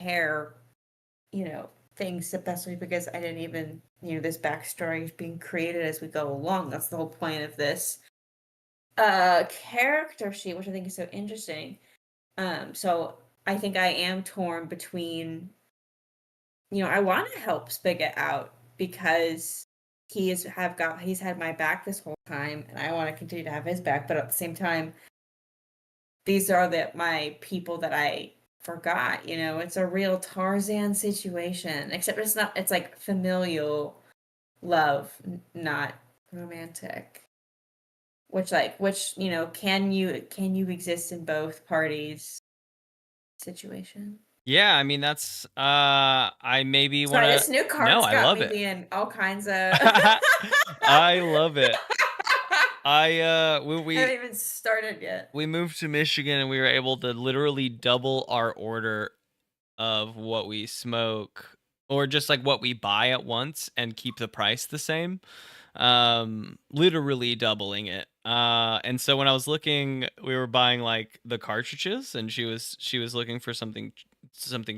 hair, things, especially because I didn't even, this backstory is being created as we go along. That's the whole point of this character sheet, which I think is so interesting. So I think I am torn between, I want to help Spigot out because he's had my back this whole time, and I want to continue to have his back. But at the same time, these are my people that I forgot. It's a real Tarzan situation, except it's not. It's like familial love, not romantic. Which can you exist in both parties situation? Yeah, I mean that's I maybe Sorry, wanna this new No, card's I got love me it. being all kinds of I love it. I I haven't even started yet. we moved to Michigan and we were able to literally double our order of what we smoke or just like what we buy at once and keep the price the same. Literally doubling it. And so when I was looking, we were buying like the cartridges and she was looking for something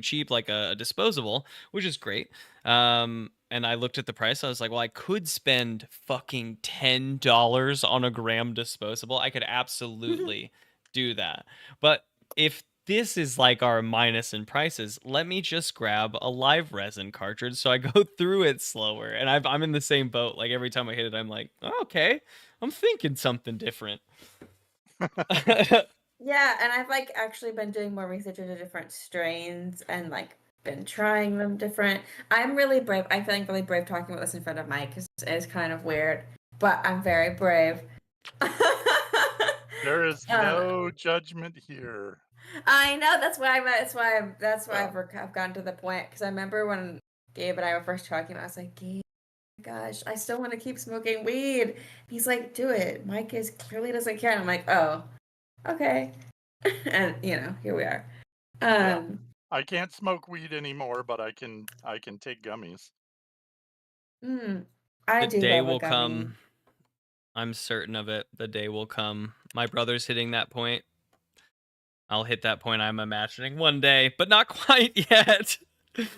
cheap like a disposable, which is great. And I looked at the price. I was like, well, I could spend fucking $10 on a gram disposable. I could absolutely do that. But if this is like our minus in prices, let me just grab a live resin cartridge so I go through it slower. And I'm in the same boat. Like every time I hit it, I'm like, oh, okay, I'm thinking something different. Yeah, and I've like actually been doing more research into different strains and like been trying them different. I'm really brave. I feel like really brave talking about this in front of Mike because it is kind of weird, but I'm very brave. There is um, no judgment here. I know that's why Yeah. I've gotten to the point because I remember when Gabe and I were first talking, I was like, Gabe, gosh, I still want to keep smoking weed. He's like, do it. Mike is clearly doesn't care. And I'm like, oh, okay. And here we are. Yeah. Um, I can't smoke weed anymore, but I can take gummies. I The do day love a will gummy. come. I'm certain of it. The day will come. My brother's hitting that point. I'll hit that point I'm imagining one day, but not quite yet.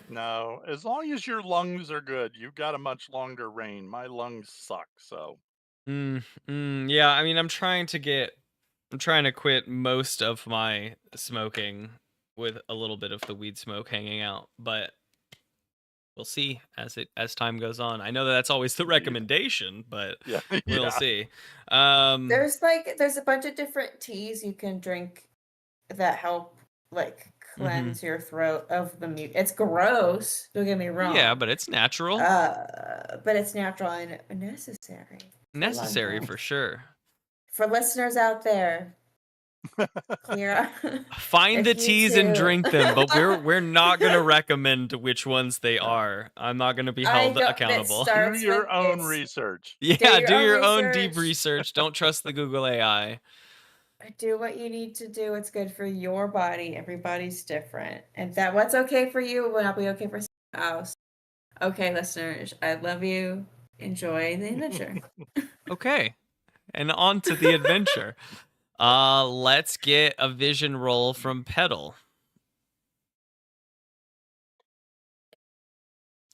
No, as long as your lungs are good, you've got a much longer reign. My lungs suck, so. Yeah, I mean, I'm trying to quit most of my smoking with a little bit of the weed smoke hanging out, but we'll see as time goes on. I know that that's always the recommendation, but Yeah, we'll yeah. see. There's a bunch of different teas you can drink that help like Mhm. cleanse your throat of the mucus. It's gross, don't get me Yeah, wrong. but it's natural. But it's natural and necessary for lung Necessary health. for sure. For listeners out there, clear Find the if you teas and too. drink them, but we're not gonna recommend which ones they are. I'm not gonna be I held don't. It accountable. Do starts with your own it's. research. Do Yeah, your do own your own deep research. research. Don't trust the Google AI. Do what you need to do. It's good for your body. Everybody's different, and that what's okay for you will not be okay for someone else. Okay, listeners, I love you. Enjoy the adventure. Okay. And on to the adventure. Let's get a vision roll from Petal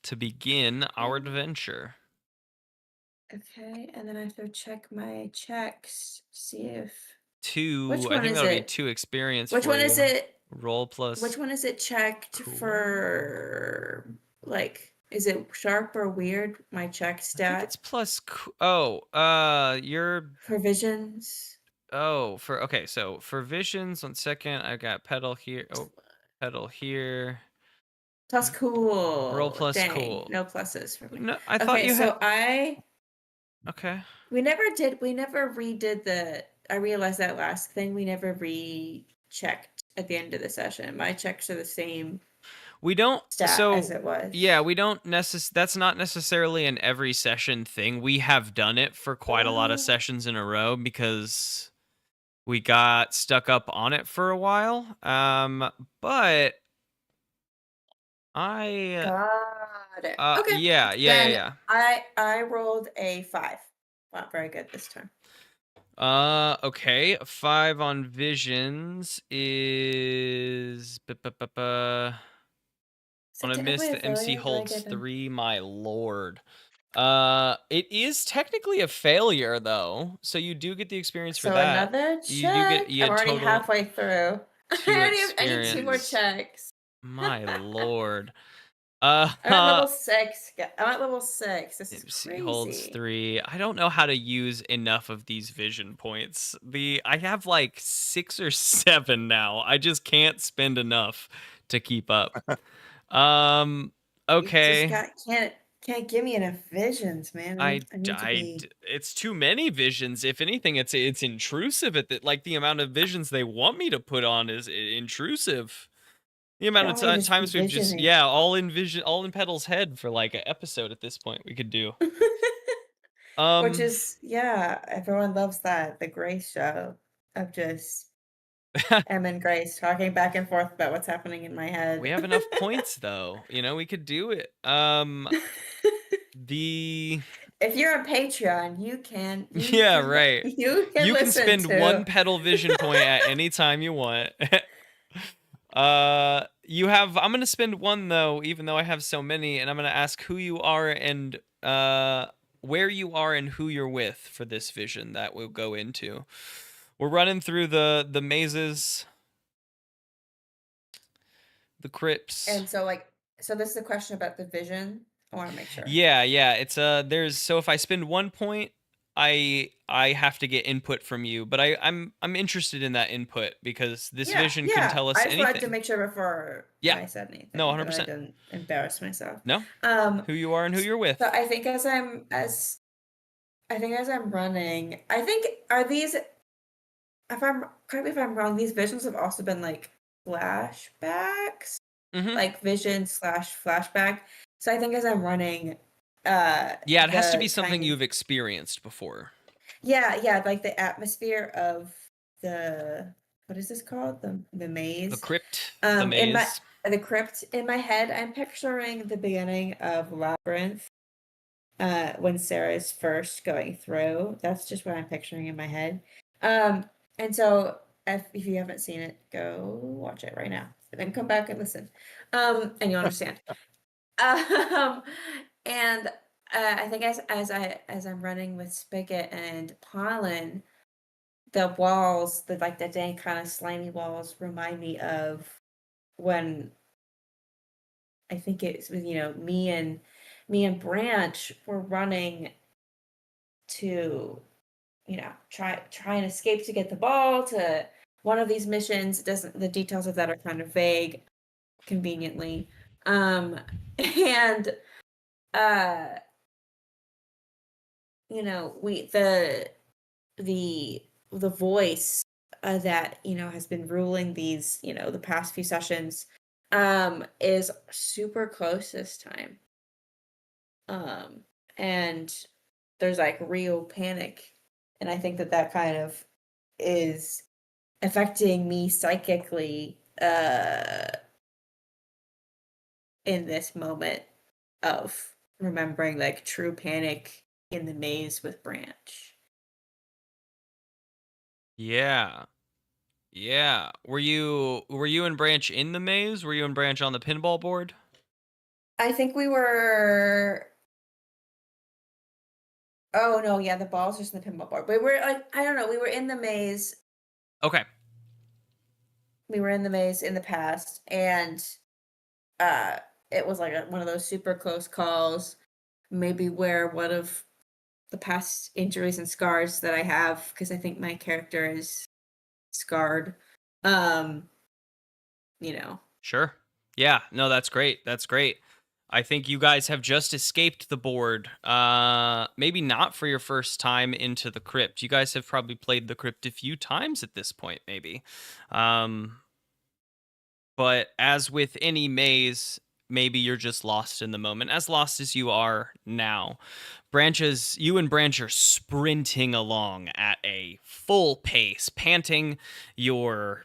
to begin our adventure. Okay, and then I have to check my checks, see if Two, which I one think is that'll be it? 2 experience Which for one is you. it? Roll Which plus one is it checked cool. for? Like, is it sharp or weird? My check I think stat it's plus you're provisions. for okay, so for visions, 1 second, I got Petal here. Oh, Petal here. Plus Roll cool. plus Dang, cool. no pluses for me. No, I thought Okay, you had so I okay. we never redid the I realized that last thing we never rechecked at the end of the session. My checks are the same We don't stat as so it yeah, was. we don't that's not necessarily an every session thing. We have done it for quite a lot of Oh, sessions in a row because we got stuck up on it for a while. But I got it. Okay. Then yeah. I rolled a 5. Not very good this time. Okay. 5 on visions is On it a miss, technically a the MC failure? Did I holds get them? 3, my lord. It is technically a failure though, so you do get the experience for So that. another You do get check. I'm already total halfway through. 2 I need 2 more experience. checks. My lord. I'm at level 6. I'm at level 6. This is MC holds crazy. 3. I don't know how to use enough of these vision points. I have like 6 or 7 now. I just can't spend enough to keep up. You just Okay. can't give me enough visions, man. I need to be. It's too many visions. If anything, it's intrusive at the, like the amount of visions they want me to put on is intrusive. The I amount don't of want me to just be times we've just, visioning. yeah, all in Petal's head for like an episode at this point we could do. Which Um is, yeah, everyone loves that. The Grace show of just Em and Grace talking back and forth about what's happening in my we head. have enough points though. You know, we could do it. The If you're on Patreon, Yeah, right. you can You can listen spend 1 to. Petal vision point at any time you want. You have. I'm gonna spend 1 though, even though I have so many, and I'm gonna ask who you are and where you are and who you're with for this vision that we'll go into. We're running through the mazes, the crypts. And so this is a question about the vision. I want to make sure. Yeah, yeah. It's there's so if I spend 1 point, I have to get input from you, but I'm interested in that input because this Yeah, vision can yeah. tell us I just wanted to anything. make sure before Yeah. I said No, anything that I 100%. didn't embarrass myself. No. Um, Who you are and who you're with. so I think as I'm running, I think are these if I'm correct me if I'm wrong, these visions have also been like flashbacks, Mhm. like vision/flashback. So I think as I'm running, Yeah, it has to be the something kind you've experienced before. yeah, like the atmosphere of the what is this called? The The maze. crypt, the In maze. the crypt in my head, I'm picturing the beginning of Labyrinth. When Sarah's first going through. That's just what I'm picturing in my head. And so if you haven't seen it, go watch it right now. Then come back and listen. And you'll understand. Um, and I think as I'm running with Spigot and Pollen, the walls, the dank kind of slimy walls remind me of when I think it's me and Branch were running to try and escape to get the ball to one of these missions. It doesn't the details of that are kind of vague conveniently. And uh we the voice that has been ruling these the past few sessions is super close this time. And there's like real panic, and I think that kind of is affecting me psychically in this moment of remembering like true panic in the maze with Branch. Yeah. Yeah. Were you and Branch in the maze? Were you and Branch on the pinball board? I think we were. Oh no, yeah, the ball's just in the pinball board. But we're like, I don't know, we were in the maze. Okay. We were in the maze in the past, and uh it was like one of those super close calls, maybe where one of the past injuries and scars that I have, because I think my character is scarred. Um, Sure. Yeah. No, that's great. That's great. I think you guys have just escaped the board. Maybe not for your first time into the crypt. You guys have probably played the crypt a few times at this point, maybe. But as with any maze, maybe you're just lost in the moment, as lost as you are now. You and Branch are sprinting along at a full pace, panting. You're,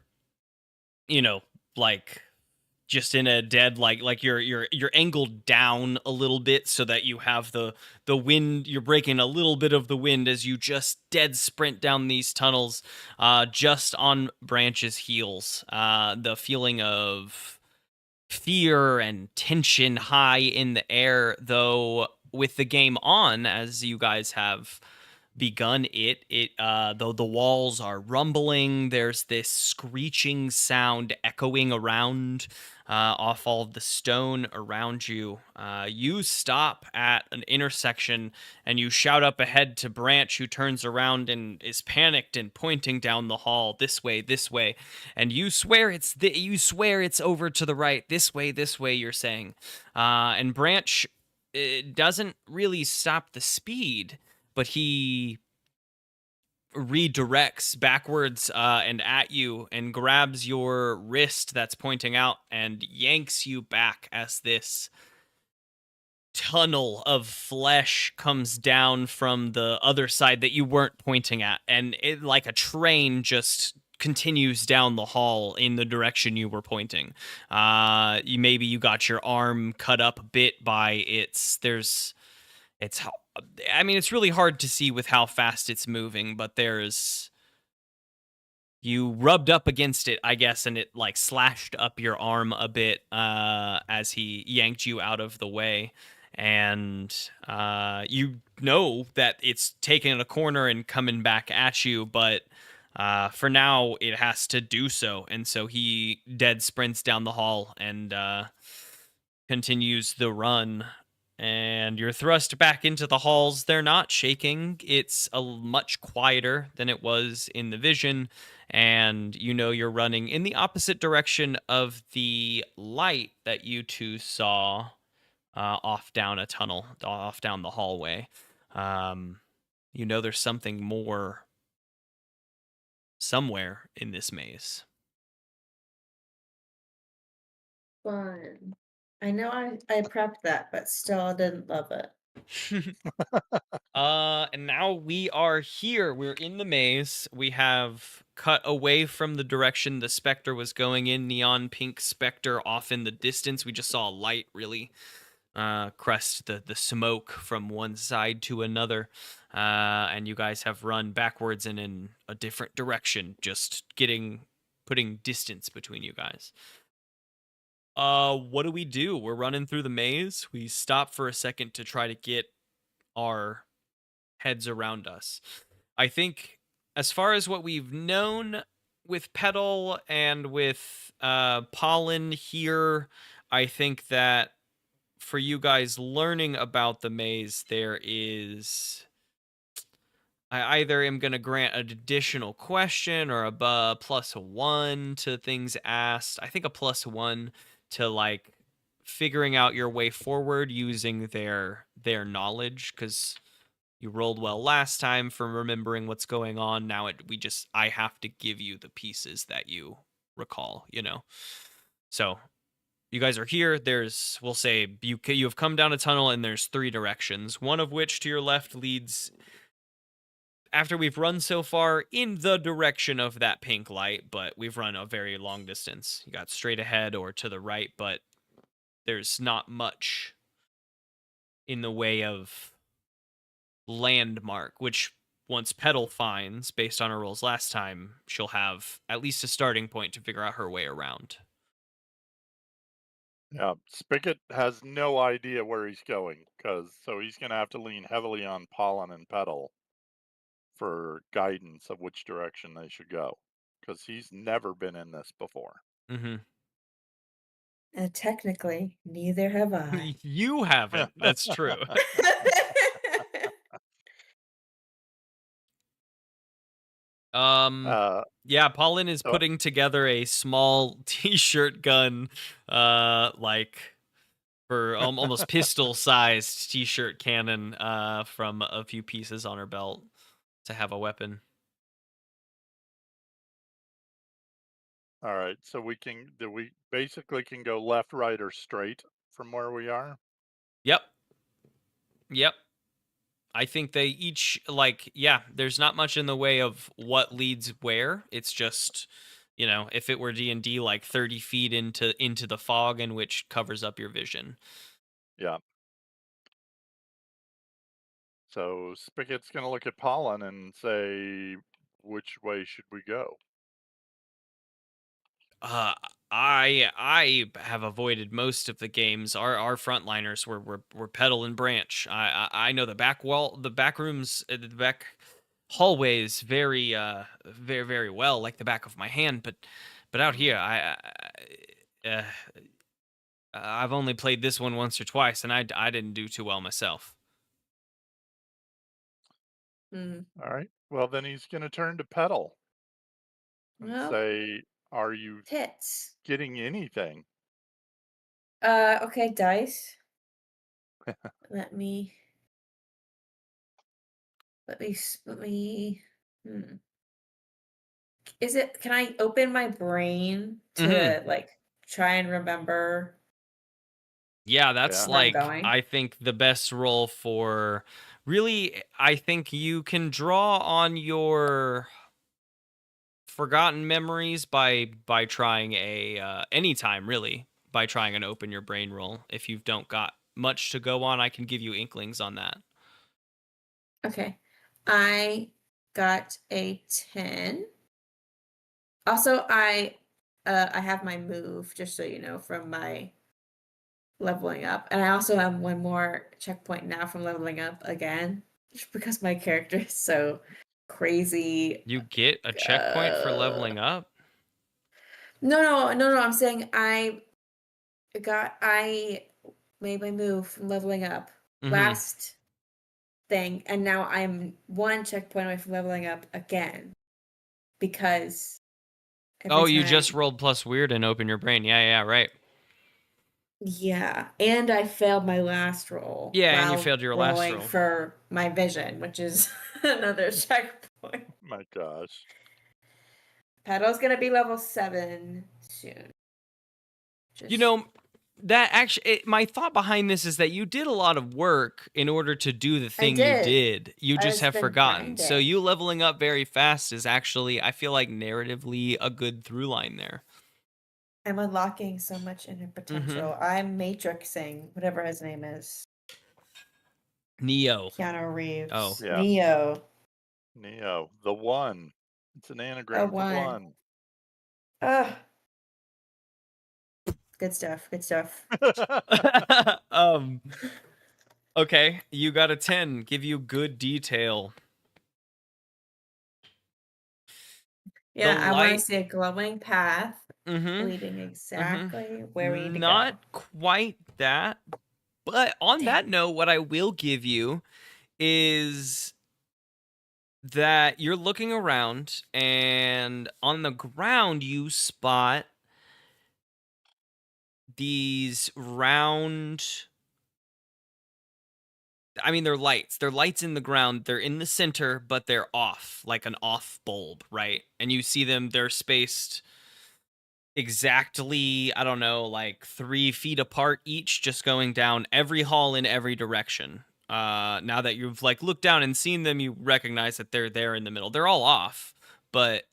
like just in a dead like you're angled down a little bit so that you have the wind. You're breaking a little bit of the wind as you just dead sprint down these tunnels, just on Branch's heels. The feeling of fear and tension high in the air, though with the game on, as you guys have begun it, though the walls are rumbling, there's this screeching sound echoing around off all of the stone around you. You stop at an intersection and you shout up ahead to Branch, who turns around and is panicked and pointing down the hall, this way, this way. And you swear it's over to the right, this way, you're saying. And Branch, it doesn't really stop the speed, but he redirects backwards and at you and grabs your wrist that's pointing out and yanks you back as this tunnel of flesh comes down from the other side that you weren't pointing at, and it, like a train, just continues down the hall in the direction you were pointing. You got your arm cut up a bit by it's how I mean, it's really hard to see with how fast it's moving, but you rubbed up against it, I guess, and it like slashed up your arm a bit as he yanked you out of the way. And you know that it's taking a corner and coming back at you, but for now it has to do so. And so he dead sprints down the hall and continues the run, and you're thrust back into the halls. They're not shaking. It's a much quieter than it was in the vision, and you know you're running in the opposite direction of the light that you two saw off down a tunnel, off down the hallway. You know there's something more somewhere in this maze. Fun. I know I prepped that, but still didn't love it. And now we are here. We're in the maze. We have cut away from the direction the specter was going in. Neon pink specter off in the distance. We just saw a light really crest the smoke from one side to another. And you guys have run backwards and in a different direction, just putting distance between you guys. What do we do? We're running through the maze. We stop for a second to try to get our heads around us. I think, as far as what we've known with Petal and with Pollen here, I think that for you guys learning about the maze, there is. I either am going to grant an additional question or a +1 to things asked. I think a +1 to like figuring out your way forward using their knowledge, because you rolled well last time for remembering what's going on. Now I have to give you the pieces that you recall, you know. So you guys are here. We'll say you have come down a tunnel and there's 3 directions, one of which to your left leads, after we've run so far, in the direction of that pink light, but we've run a very long distance. You got straight ahead or to the right, but there's not much in the way of landmark, which once Petal finds, based on her rolls last time, she'll have at least a starting point to figure out her way around. Yeah, Spigot has no idea where he's going, so he's going to have to lean heavily on Pollen and Petal for guidance of which direction they should go, because he's never been in this before. Mm-hmm. And technically, neither have I. You haven't. That's true. Yeah, Pollen is so putting together a small t-shirt gun, like for almost pistol-sized t-shirt cannon, from a few pieces on her belt to have a weapon. all right, so we basically can go left, right, or straight from where we are. Yep. Yep. I think they each, like, yeah, there's not much in the way of what leads where. It's just, if it were D&D, like 30 feet into the fog, and which covers up your vision. Yeah. So Spigot's going to look at Pollen and say, which way should we go? I have avoided most of the games. Our frontliners were Petal and Branch. I know the back wall, the back rooms, the back hallways very well, like the back of my hand. But out here, I've only played this one once or twice, and I didn't do too well myself. Mm. All right. Well, then he's going to turn to Petal and Well, say, "Are you tits. getting anything?" Okay, dice. Let me let me hmm. Is it can I open my brain Hmm. to like try and remember Yeah, that's Yeah. where I'm like going? I think the best role for really. I think you can draw on your forgotten memories by trying a anytime really by trying an open your brain roll. If you don't got much to go on, I can give you inklings on that. Okay. I got a 10. Also, I have my move, just so you know, from my leveling up. And I also have one more checkpoint now from leveling up again, just because my character is so crazy. You get a checkpoint for Uh, leveling up. no. I'm saying I made my move from leveling up Hmm. last thing, and now I'm one checkpoint away from leveling up again because Oh, every you just time. rolled plus weird and open your brain. Yeah, right. Yeah, and I failed my last roll Yeah, and you while failed your last rolling roll. for my vision, which is another checkpoint. My gosh. Petal's gonna be level 7 soon. You Just know, that actually, my thought behind this is that you did a lot of work in order to do the I thing you did. did. You just I've have been forgotten. So grinding. you leveling up very fast is actually, I feel like, narratively a good through line there. I'm unlocking so much inner Mm-hmm. potential. I'm matrixing whatever his name is. Neo. Keanu Oh. Reeves. Yeah. Neo. Neo, the one. It's an A anagram for one. one. Ugh. Good stuff. Good stuff. um. Okay, you got a 10. Give you good detail. The Yeah, I want to light. see a glowing path Mm-hmm. leading exactly where we need to Mm-hmm. Not go. quite that. But on Damn. that note, what I will give you is that you're looking around, and on the ground you spot these round, I mean, they're lights. They're lights in the ground. They're in the center, but they're off, like an off bulb, right? And you see them, they're spaced exactly, I don't know, like 3 feet apart each, just going down every hall in every direction. Now that you've like looked down and seen them, you recognize that they're there in the middle. They're all off, but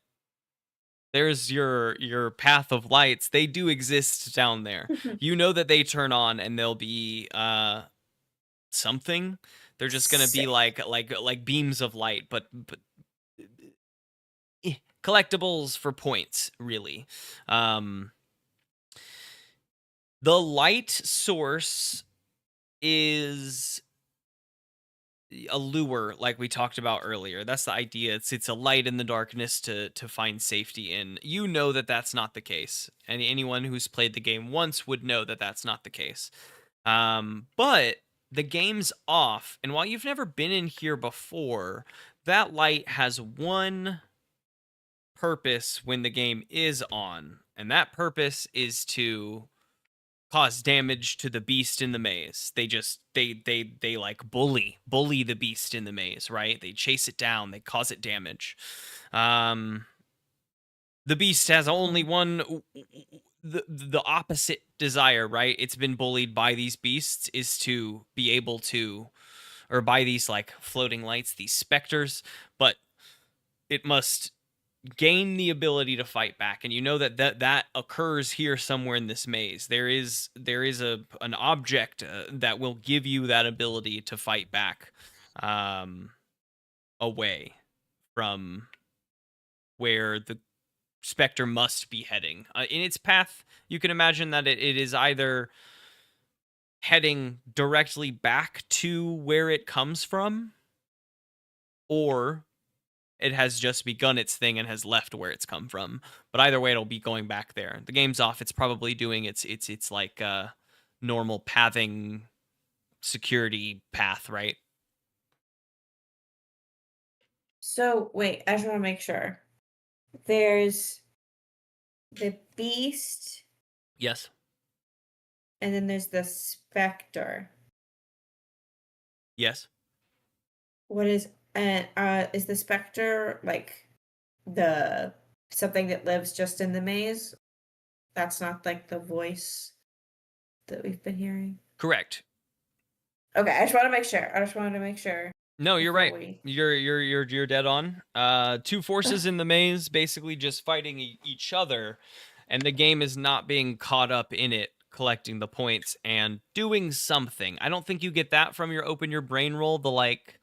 there's your path of lights. They do exist down there. You know that they turn on and they'll be something. They're just gonna be Sick. like beams of light, but collectibles for points, really. Um, the light source is a lure, like we talked about earlier. That's the idea. It's a light in the darkness to find safety in. You know that that's not the case, and anyone who's played the game once would know that that's not the case. But the game's off, and while you've never been in here before, that light has one purpose when the game is on, and that purpose is to cause damage to the beast in the maze. They just they like bully the beast in the maze, right? They chase it down, they cause it damage. Um the beast has only one, the opposite desire, right? It's been bullied by these beasts is to be able to, or by these like floating lights, these specters, but it must gain the ability to fight back, and you know that occurs here somewhere in this maze. There is a an object that will give you that ability to fight back, um away from where specter must be heading. In its path, you can imagine that it is either heading directly back to where it comes from, or it has just begun its thing and has left where it's come from. But either way, it'll be going back there. The game's off. It's probably doing its like normal pathing security path, right? So wait, I just want to make sure. There's the beast, Yes. and then there's the specter. Yes. What is the specter like the something that lives just in the maze? That's not like the voice that we've been hearing. Correct. Okay, I just want to make sure. I just wanted to make sure No, you're before right. we. You're dead on. Two forces in the maze basically just fighting each other, and the game is not being caught up in it, collecting the points and doing something. I don't think you get that from your open your brain roll, the like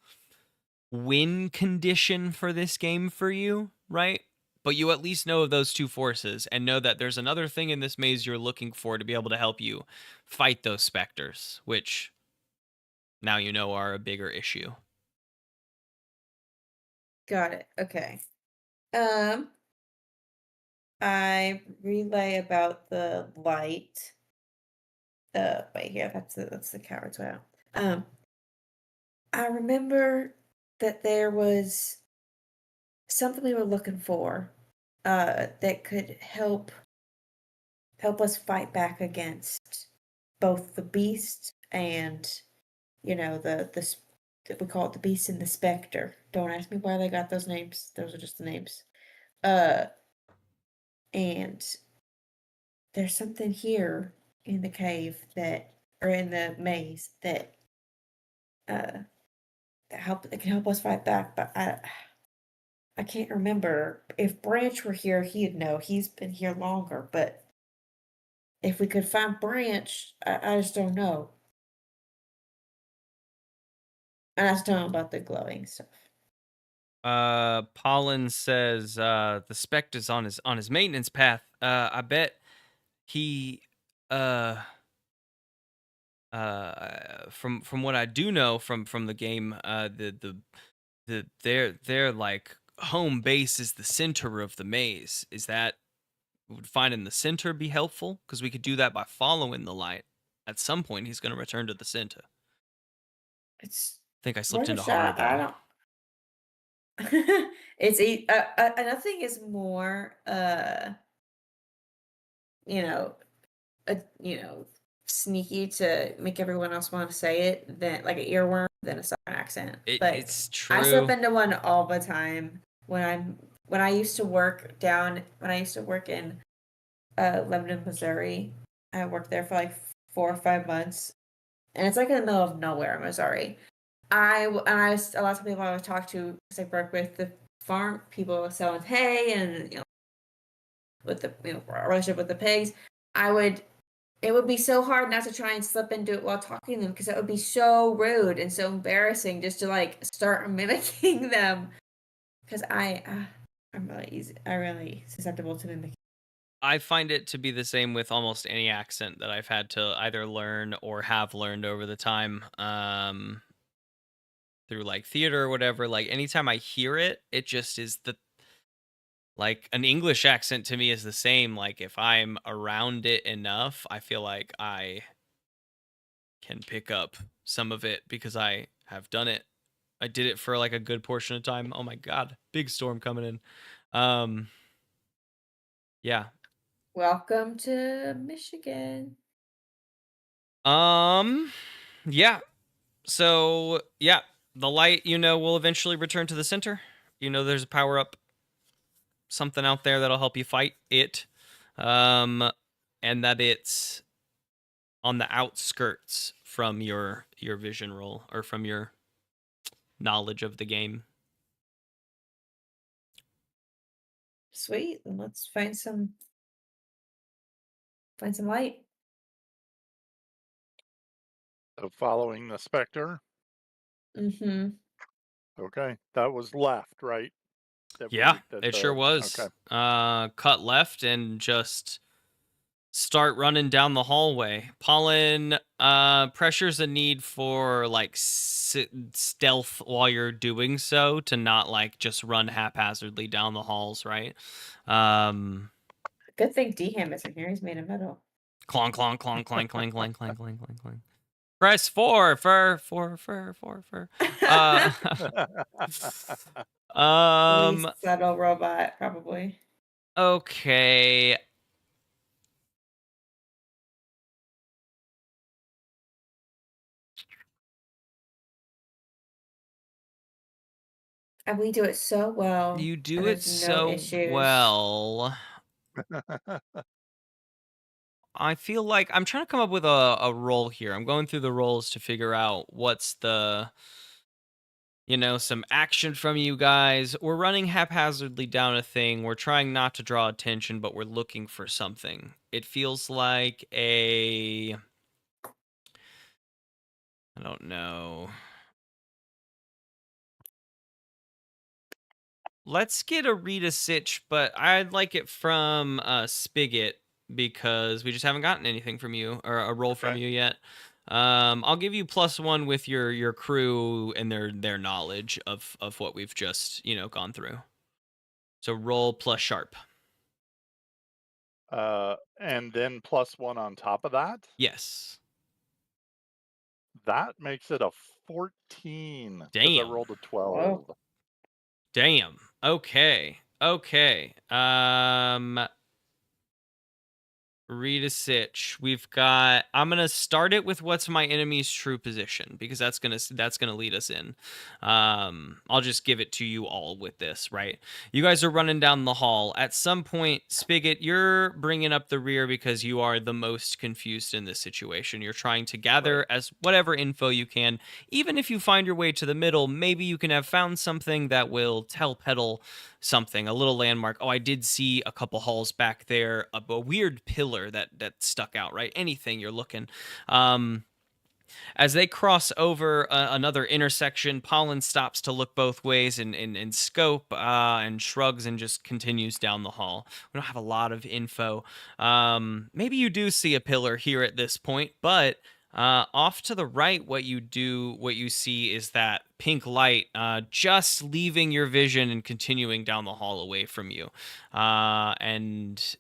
win condition for this game for you, right? But you at least know of those two forces and know that there's another thing in this maze you're looking for to be able to help you fight those specters, which now you know are a bigger issue. Got it. Okay. Um, I relay about the light. Wait here. That's the coward's way out. I remember that there was something we were looking for, that could help us fight back against both the beast and we call it the beast and the specter. Don't ask me why they got those names. Those are just the names. Uh, and there's something here in the cave or in the maze uh that can help us fight back. But I can't remember if Branch were here. He'd know. He's been here longer. But if we could find Branch, I just don't know. And I just don't know about the glowing stuff. Pollen says the spect is on his maintenance path. I bet he from what I do know from the game, their like home base is the center of the maze. Is that would finding the center be helpful? Because we could do that by following the light. At some point, he's going to return to the center. It's I think I slipped worth a into horror shot. I there. don't. Nothing is more you know you know sneaky to make everyone else want to say it than like an earworm than a southern accent. Like It's I slip true. into one all the time when I used to work in Lebanon, Missouri. I worked there for like 4 or 5 months, and it's like in the middle of nowhere, Missouri. A lot of people I would talk to because I work with the farm people selling hay and with the relationship with the pigs. It would be so hard not to try and slip into it while talking to them because it would be so rude and so embarrassing just to like start mimicking them because I'm really easy. I'm really susceptible to mimicking. I find it to be the same with almost any accent that I've had to either learn or have learned over the time, through like theater or whatever. Like anytime I hear it, it just is like an English accent to me is the same. Like if I'm around it enough, I feel like I can pick up some of it because I have done it. I did it for like a good portion of time. Oh my god, big storm coming in. Um, yeah. Welcome to Michigan. Um, yeah. So yeah, the light, will eventually return to the center. There's a power up, something out there that'll help you fight it, um, and that it's on the outskirts from your vision roll or from your knowledge of the game. Sweet. Then let's find some light. So following the specter. Mm-hmm. Okay, that was left, right? Yeah, it sure Okay. was. Cut left and just start running down the hallway. Pollen pressures a need for like stealth while you're doing so, to not like just run haphazardly down the halls, right? Good thing D-Ham isn't here. He's made of metal. Clong, clong, clong, clang, clang, clang, clang, clang, clang, clang. Press 4 for. Uh, Really um. subtle robot, probably. Okay. And we do it so well. You And do it there's no so issues. well. I feel like I'm trying to come up with a role here. I'm going through the roles to figure out what's the, some action from you guys. We're running haphazardly down a thing. We're trying not to draw attention, but we're looking for something. It feels like I don't know. Let's get a Rita Sitch, but I'd like it from Spigot, because we just haven't gotten anything from you, or a roll from Okay. you yet. I'll give you +1 with your crew and their knowledge of what we've just gone through. So roll plus sharp. And then +1 on top of that. Yes. That makes it a 14 because I Damn. rolled a Whoa. 12. Damn. Okay. Rita Sitch. I'm gonna start it with what's my enemy's true position, because that's gonna lead us in. I'll just give it to you all with this, right? You guys are running down the hall. At some point, Spigot, you're bringing up the rear because you are the most confused in this situation. You're trying to gather as whatever info you can. Even if you find your way to the middle, maybe you can have found something that will tell Petal something, a little landmark. Oh, I did see a couple halls back there, a weird pillar that stuck out, right? Anything you're looking. As they cross over another intersection, Pollen stops to look both ways and scope, and shrugs and just continues down the hall. We don't have a lot of info. Maybe you do see a pillar here at this point, but off to the right, what you see is that pink light just leaving your vision and continuing down the hall away from you. And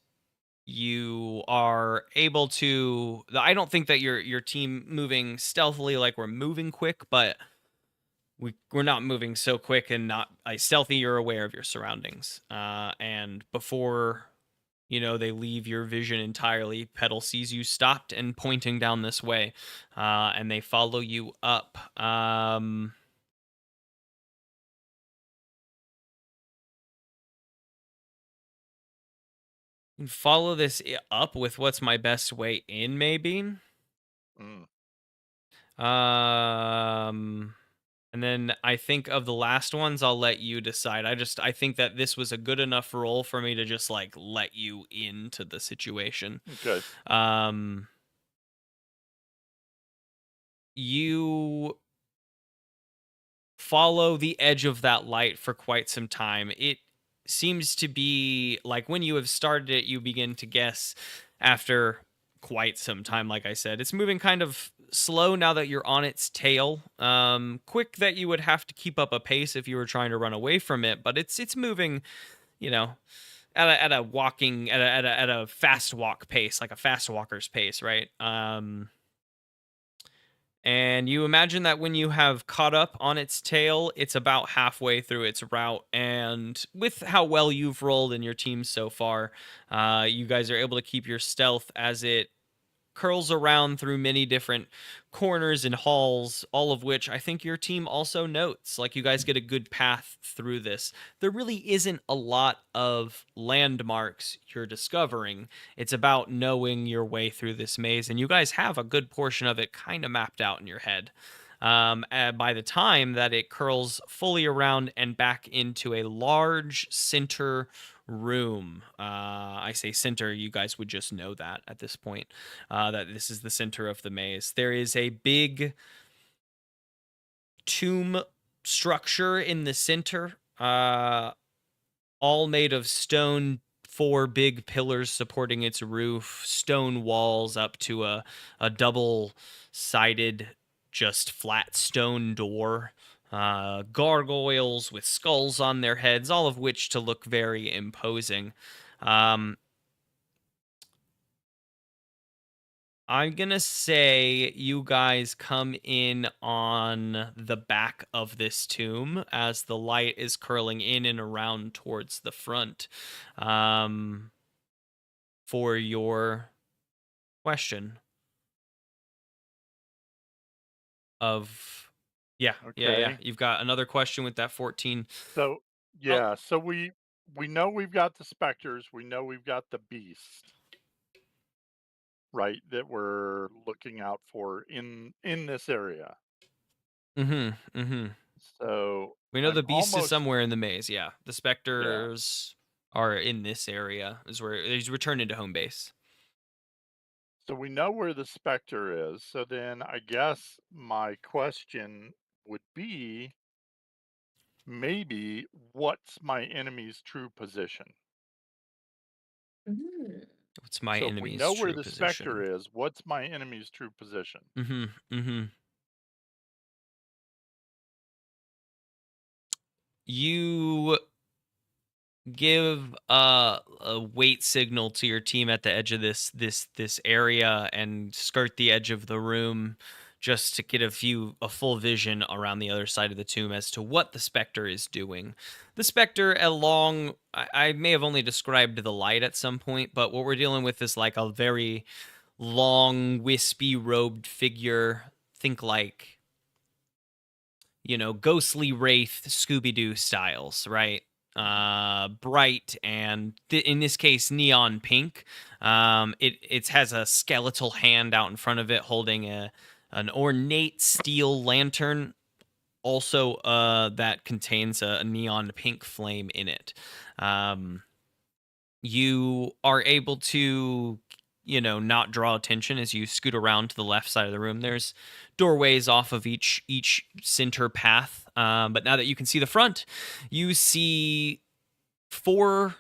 you are able to, I don't think that your team moving stealthily like we're moving quick, but we're not moving so quick and not stealthy. You're aware of your surroundings, and before they leave your vision entirely, Petal sees you stopped and pointing down this way, and they follow you up. Follow this up with what's my best way in, maybe. Mm. And then I think of the last ones, I'll let you decide. I think that this was a good enough role for me to just like let you into the situation. Okay. You follow the edge of that light for quite some time. It seems to be like when you have started it, you begin to guess after quite some time. Like I said, it's moving kind of slow now that you're on its tail. Quick that you would have to keep up a pace if you were trying to run away from it, but it's moving, at a walking at a fast walk pace, like a fast walker's pace, right? And you imagine that when you have caught up on its tail, it's about halfway through its route. And with how well you've rolled in your team so far, you guys are able to keep your stealth as it curls around through many different corners and halls, all of which I think your team also notes. Like, you guys get a good path through this. There really isn't a lot of landmarks you're discovering. It's about knowing your way through this maze, and you guys have a good portion of it kind of mapped out in your head. And by the time that it curls fully around and back into a large center room, I say center, you guys would just know that at this point, that this is the center of the maze. There is a big tomb structure in the center, all made of stone, 4 big pillars supporting its roof, stone walls up to a double-sided, just flat stone door, gargoyles with skulls on their heads, all of which to look very imposing. Um, I'm gonna say you guys come in on the back of this tomb as the light is curling in and around towards the front. Um, for your question of yeah. Okay. You've got another question with that 14. So Oh, yeah, so we know we've got the specters, we know we've got the beast, right? That we're looking out for in this area. mm-hmm, mm-hmm. So We know I'm the beast is almost somewhere in the maze. Yeah, the yeah. specters are in this area. Is where he's returned to home base. So we know where the specter is. So then I guess my question would be maybe what's my enemy's true position? Mm. What's my So if we enemy's know where true the position? specter is, what's my enemy's true position? Mm-hmm, mm-hmm. You give a wait signal to your team at the edge of this area and skirt the edge of the room just to get a full vision around the other side of the tomb as to what the specter is doing. The specter along I may have only described the light at some point, but what we're dealing with is like a very long wispy robed figure. Think like, ghostly wraith Scooby-Doo styles, right? Bright and in this case neon pink. It has a skeletal hand out in front of it holding an ornate steel lantern, also that contains a neon pink flame in it. You are able to, not draw attention as you scoot around to the left side of the room. There's doorways off of each center path, but now that you can see the front, you see 4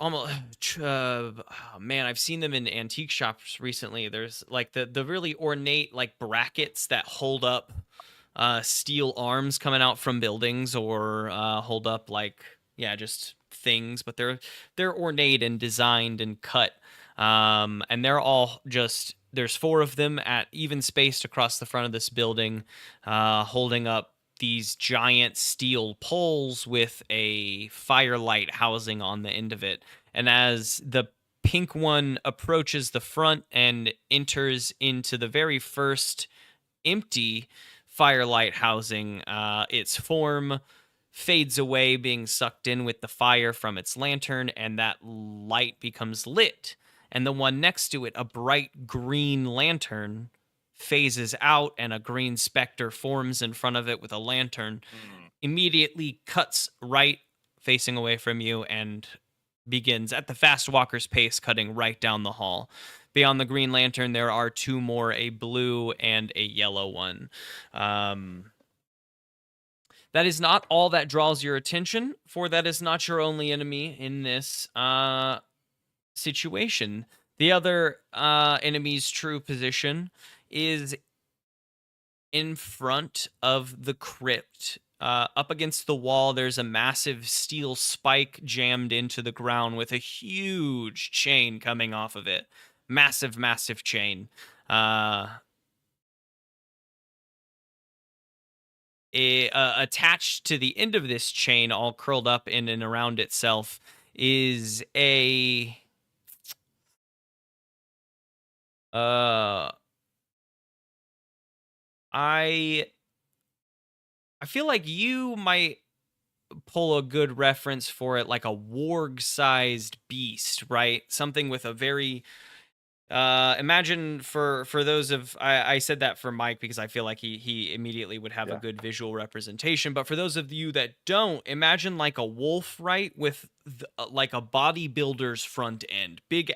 oh man, I've seen them in antique shops recently. There's like the really ornate like brackets that hold up steel arms coming out from buildings, or hold up like, yeah, just things, but they're ornate and designed and cut. And they're all just there's 4 of them at even spaced across the front of this building, holding up these giant steel poles with a firelight housing on the end of it. And as the pink one approaches the front and enters into the very first empty firelight housing, its form fades away, being sucked in with the fire from its lantern, and that light becomes lit. And the one next to it, a bright green lantern, phases out, and a green specter forms in front of it with a lantern, Hmm. immediately cuts right facing away from you and begins at the fast walker's pace, cutting right down the hall. Beyond the green lantern, there are 2 more, a blue and a yellow one. That is not all that draws your attention, for that is not your only enemy in this situation. The other enemy's true position is in front of the crypt. Up against the wall, there's a massive steel spike jammed into the ground with a huge chain coming off of it. Massive, massive chain. Attached to the end of this chain, all curled up in and around itself, is a uh I I feel like you might pull a good reference for it, like a warg-sized beast, right? Something with a very imagine for those of I said that for Mike because I feel like he immediately would have a Yeah. good visual representation. But for those of you that don't, imagine like a wolf, right, with like a bodybuilder's front end, big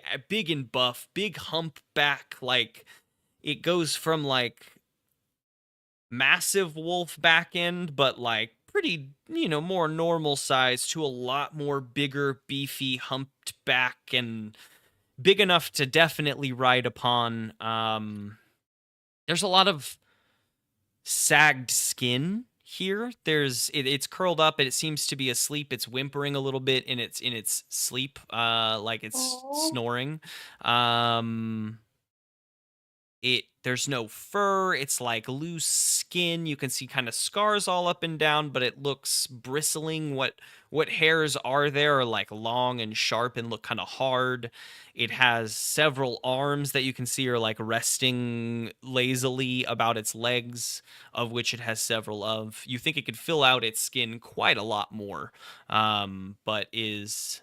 and buff, big humpback. Like it goes from like massive wolf back end, but like pretty, more normal size to a lot more bigger, beefy, humped back, and big enough to definitely ride upon. There's a lot of sagged skin here. It's curled up and it seems to be asleep. It's whimpering a little bit in its sleep, like it's Oh. snoring. There's no fur. It's like loose skin. You can see kind of scars all up and down, but it looks bristling. What hairs are there are like long and sharp and look kind of hard. It has several arms that you can see are like resting lazily about its legs, of which it has several of. You think it could fill out its skin quite a lot more, but is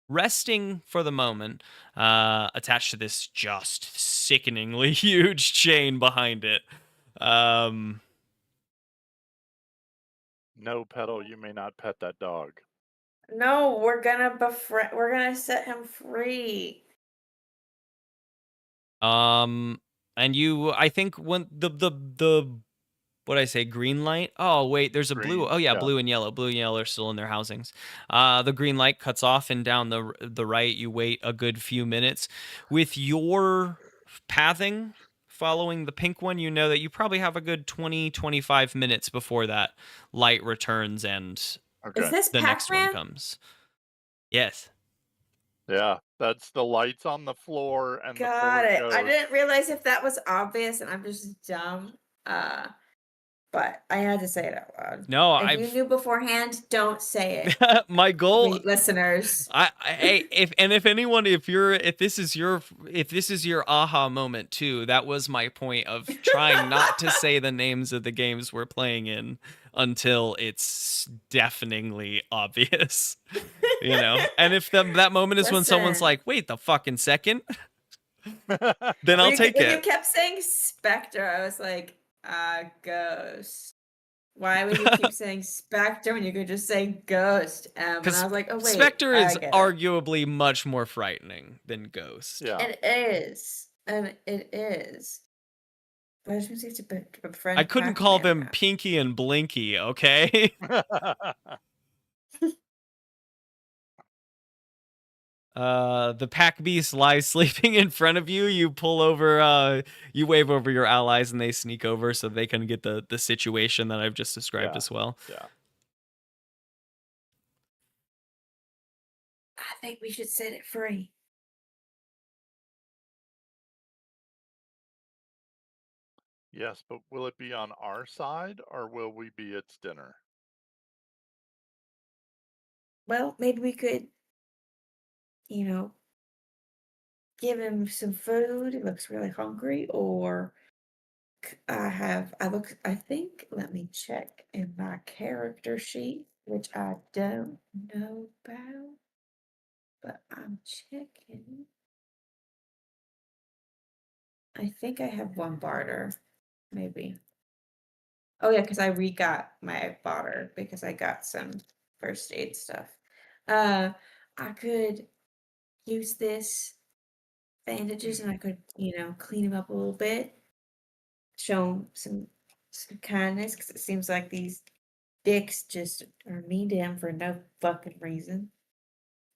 resting for the moment, attached to this just sickeningly huge chain behind it. No, Petal, you may not pet that dog. No, we're gonna we're gonna set him free. And I think when the what I say, green light? Oh, wait, there's a blue. Green, Oh, yeah, yeah. blue and yellow. Blue and yellow are still in their housings. The green light cuts off, and down the right, you wait a good few minutes. With your pathing following the pink one, you know that you probably have a good 20-25 minutes before that light returns and Is Okay. this the next one Pac-Man? comes. Yes. Yeah, that's the lights on the floor and the Got four it. I ghosts. didn't realize if that was obvious and I'm just dumb. But I had to say it out loud. No, If you I've knew beforehand, don't say it, my goal. listeners. If this is your aha moment too, that was my point of trying not to say the names of the games we're playing in until it's deafeningly obvious, And if that moment is when someone's Listen. like, "Wait the fucking second," then I'll take When you it. kept saying specter, I was like, ghost. Why would you keep saying specter when you could just say ghost? And I Because was like, oh wait, Spectre I is get it. arguably much more frightening than Ghost. Yeah. It is. And it is. But I just want to say to befriend I couldn't call Pac-Man them now. Pinky and Blinky, okay? The pack beast lies sleeping in front of you. You pull over, you wave over your allies, and they sneak over so they can get the situation that I've just described Yeah. as well. Yeah. I think we should set it free. Yes, but will it be on our side or will we be its dinner? Well, maybe we could, you know, give him some food. He looks really hungry, or I think, let me check in my character sheet, which I don't know about, but I'm checking. I think I have one barter, maybe. Oh yeah, because I re-got my barter because I got some first aid stuff. Uh, I could use this bandages and I could, clean him up a little bit, show him some kindness because it seems like these dicks just are mean to him for no fucking reason.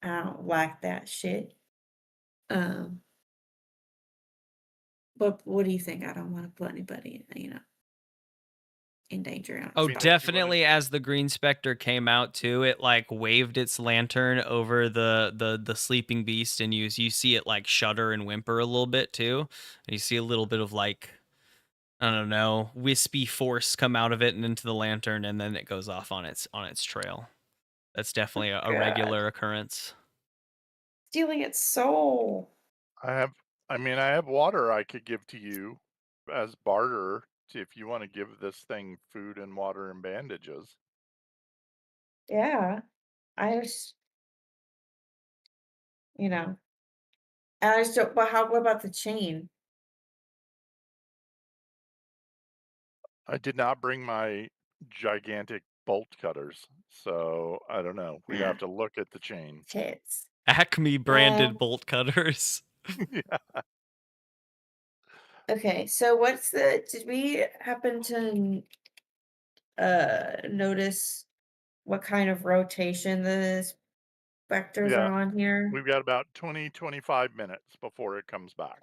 I don't like that shit. Um, but what do you think? I don't want to put anybody, in danger on Oh, his mean, body. if you wanted, definitely. As the Green Spectre came out too, it like waved its lantern over the sleeping beast, and you see it like shudder and whimper a little bit too, and you see a little bit of like, I don't know, wispy force come out of it and into the lantern, and then it goes off on its trail. That's definitely a God, regular occurrence. stealing its soul. I have, I have water I could give to you as barter if you want to give this thing food and water and bandages. Yeah, I just, you know, and I just don't. But what about the chain? I did not bring my gigantic bolt cutters, so I don't know. We'd have Ah, to look at the chain. tits. Acme branded Um. bolt cutters. Yeah. Okay. So what's the? Did we happen to notice what kind of rotation the specters Yeah, are on here? we've got about 20-25 minutes before it comes back.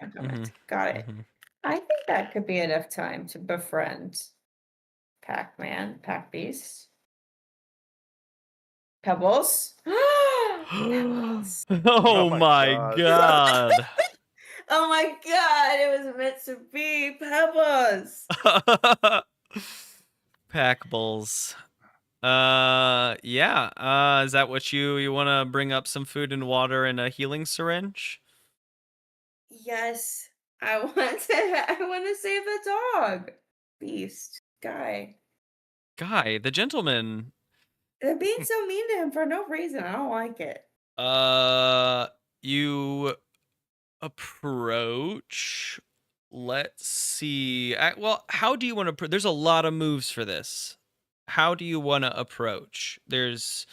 Got it. I think that could be enough time to befriend Pac-Man, Pac-Beast. Pebbles. Pebbles. Oh my my God. god. Oh my god, it was meant to be Pebbles. Pack bulls. Yeah. Is that what you want to bring up some food and water and a healing syringe? Yes, I want to save the dog. Beast guy. Guy, the gentleman. They're being so mean to him for no reason. I don't like it. You approach. Let's see. Well, how do you want to? There's a lot of moves for this. How do you want to approach? There's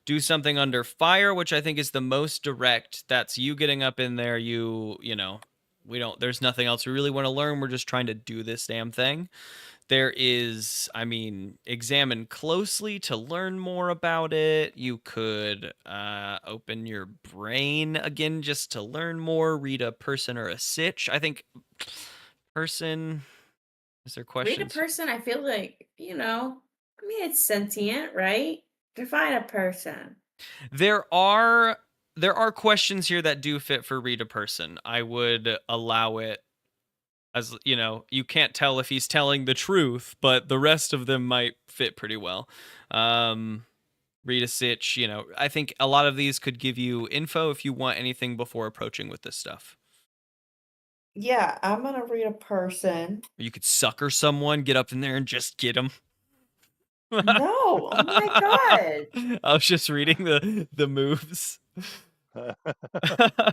do something under fire, which I think is the most direct. That's you getting up in there. You know, we don't. There's nothing else we really want to learn. We're just trying to do this damn thing. There is, I mean, examine closely to learn more about it. You could open your brain again just to learn more, read a person or a sitch. I think person, is there Read a questions? person, I feel like, I mean, it's sentient, right? Define a person. There are questions here that do fit for read a person. I would allow it. As you know, you can't tell if he's telling the truth, but the rest of them might fit pretty well. Read a sitch, I think a lot of these could give you info if you want anything before approaching with this stuff. Yeah, I'm gonna read a person. Or you could sucker someone, get up in there and just get them. No, oh my god. I was just reading the moves.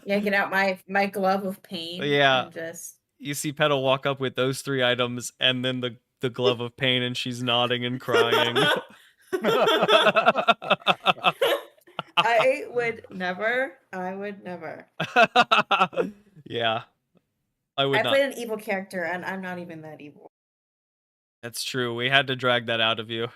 Yeah, get out my glove of pain. Yeah. And just You see Petal walk up with those 3 items and then the glove of pain, and she's nodding and crying. I would never. Yeah. I would I not. played an evil character and I'm not even that evil. That's true. We had to drag that out of you.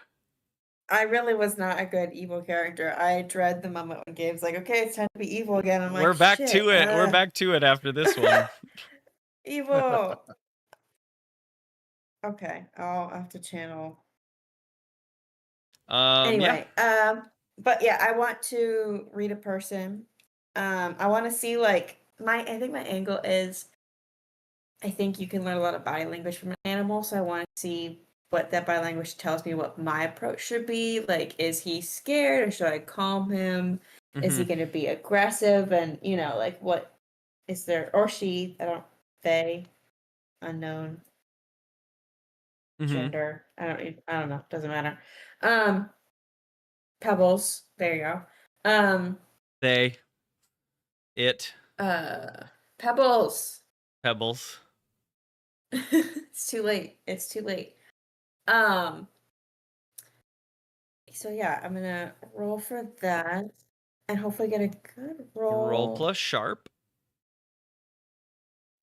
I really was not a good evil character. I dread the moment when Gabe's like, okay, it's time to be evil again. I'm We're like, back shit, to it. We're back to it after this one. evil. Okay, I'll have to channel. Anyway, but yeah, I want to read a person. I want to see like I think my angle is I think you can learn a lot of body language from an animal, so I want to see what that body language tells me what my approach should be. Like, is he scared or should I calm him? Is he going to be aggressive? And, like what is there, or she, they, unknown, gender. I don't know. Doesn't matter. Pebbles. There you go. They. It. Pebbles. Pebbles. It's too late. It's too late. So yeah, I'm gonna roll for that and hopefully get a good roll. Roll plus sharp.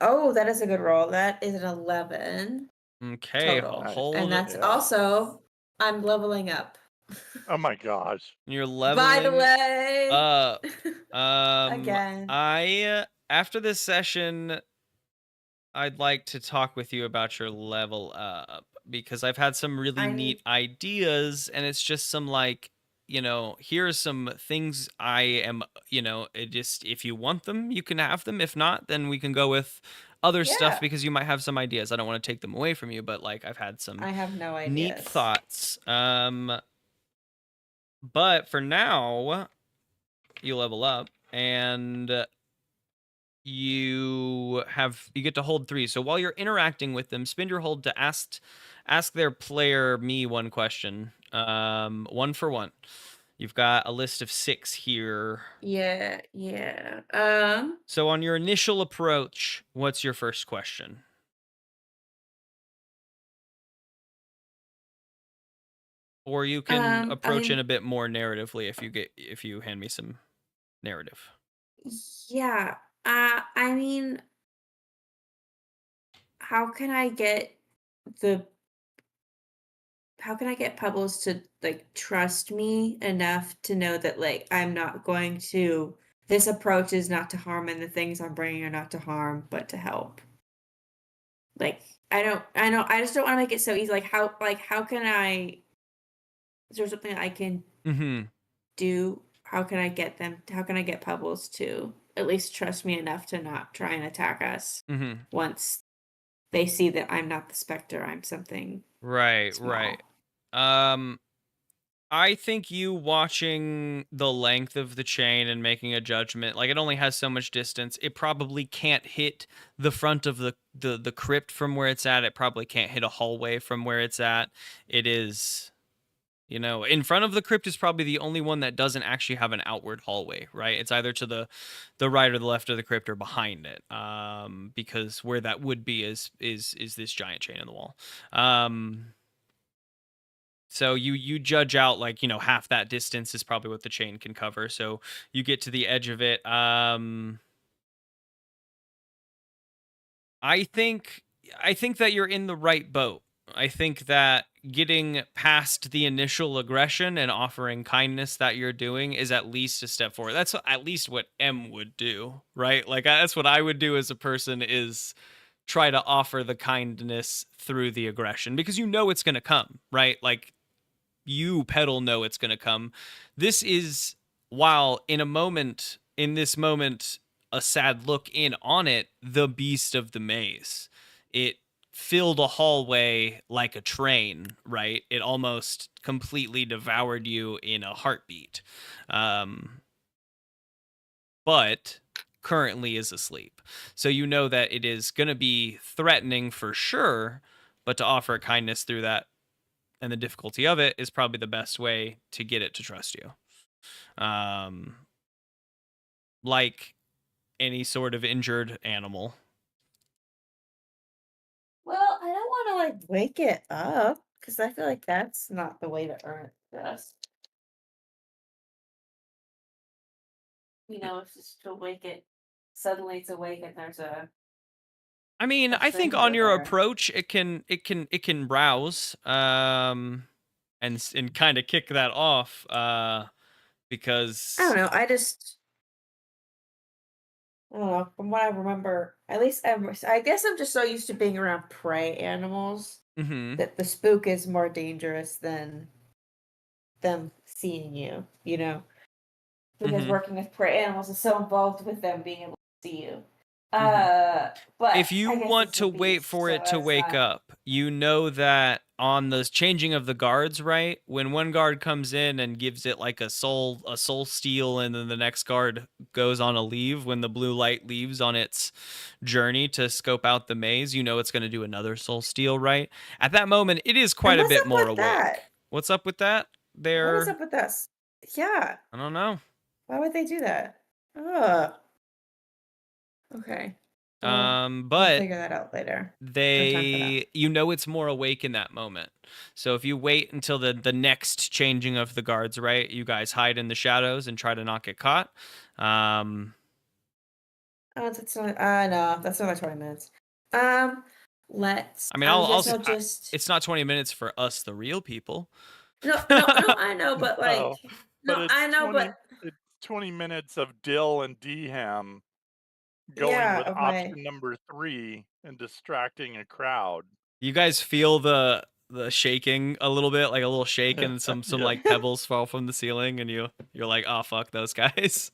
Oh, that is a good roll. That is an 11. Okay, total. hold And that's Yeah. also I'm leveling up. Oh my gosh. You're leveling. By the way. Again. After this session, I'd like to talk with you about your level up because I've had some really neat ideas, and it's just some like, here are some things I am, it just, if you want them, you can have them. If not, then we can go with other stuff because you might have some ideas. I don't want to take them away from you, but like I've had some I have no ideas. neat thoughts. But for now, you level up and you get to hold 3. So while you're interacting with them, spend your hold to ask their player me one question. 1 for 1. You've got a list of 6 here. Yeah. So on your initial approach, what's your first question? Or you can approach in a bit more narratively if you hand me some narrative. Yeah. I mean, how can I get the get Pebbles to like trust me enough to know that like I'm not going to this approach is not to harm and the things I'm bringing are not to harm but to help. Like I just don't want to make it so easy. How can I is there something I can Mm-hmm. do? How can I get Pebbles to at least trust me enough to not try and attack us Mm-hmm. once they see that I'm not the specter, I'm something Right, small. right. I think you watching the length of the chain and making a judgment, like it only has so much distance. It probably can't hit the front of the crypt from where it's at. It probably can't hit a hallway from where it's at. It is, in front of the crypt is probably the only one that doesn't actually have an outward hallway, right? It's either to the right or the left of the crypt or behind it. Because where that would be is this giant chain in the wall. So you judge out like, half that distance is probably what the chain can cover. So you get to the edge of it. I think that you're in the right boat. I think that getting past the initial aggression and offering kindness that you're doing is at least a step forward. That's at least what M would do, right? Like that's what I would do as a person is try to offer the kindness through the aggression because it's going to come, right? Like you Petal know it's going to come. This is while in this moment a sad look in on it, the beast of the maze. It filled a hallway like a train, right? It almost completely devoured you in a heartbeat. But currently is asleep. So you know that it is going to be threatening for sure, but to offer kindness through that and the difficulty of it is probably the best way to get it to trust you. Like any sort of injured animal. Well, I don't want to like wake it up because I feel like that's not the way to earn trust. It's just to wake it. Suddenly, it's awake and there's I mean, a I think on stranger your there. approach, it can browse, and kind of kick that off, I because don't know. I don't know. From what I remember, at least I guess I'm just so used to being around prey animals mm-hmm, that the spook is more dangerous than them seeing you. Because mm-hmm, working with prey animals is so involved with them being able to see you. mm-hmm. But If you I guess want it's a to wait beast, for so it to that's wake not. up, you know that on the changing of the guards, right? When one guard comes in and gives it like a soul steal, and then the next guard goes on a leave, when the blue light leaves on its journey to scope out the maze, it's going to do another soul steal, right? At that moment, it is And quite a what's bit up more with awake. that? What's up with that? What is up with us? Yeah. I don't know. Why would they do that? Ugh. Okay. Well, we'll But figure that out later. No time for that. it's more awake in that moment. So if you wait until the next changing of the guards, right, you guys hide in the shadows and try to not get caught. Oh, that's not. No, that's another 20 minutes. Um, let's. I mean, I guess I'll just. it's not 20 minutes for us, the real people. No, no, no. I know, but No, but no, I know, but it's 20 minutes of Dill and Dham going yeah, with of my. option number 3 and distracting a crowd. You guys feel the shaking a little bit, like a little shake, and some Yeah. like pebbles fall from the ceiling, and you're like, oh fuck those guys.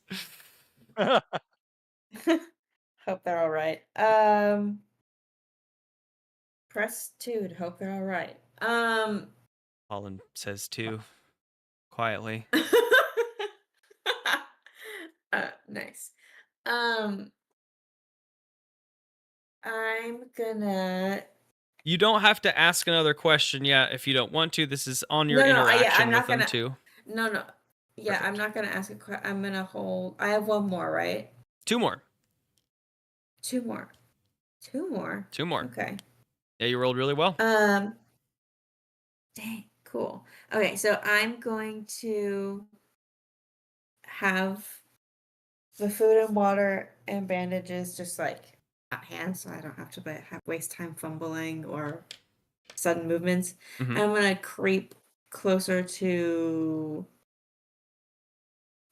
Hope they're all right. Press 2 to hope they're all right. Pollen says too, quietly. Nice. Um, I'm gonna. You don't have to ask another question yet if you don't want to. This is on your No, no, yeah, I'm interaction with not them gonna. too. No, no. Yeah, I'm Perfect. not gonna ask a question. I'm gonna hold. I have one more, right? Two more. Two more. Two more. Two more. Okay. Yeah, you rolled really well. Dang, cool. Okay, so I'm going to have the food and water and bandages just like at hand, so I don't have to waste time fumbling or sudden movements. Mhm. I'm gonna creep closer to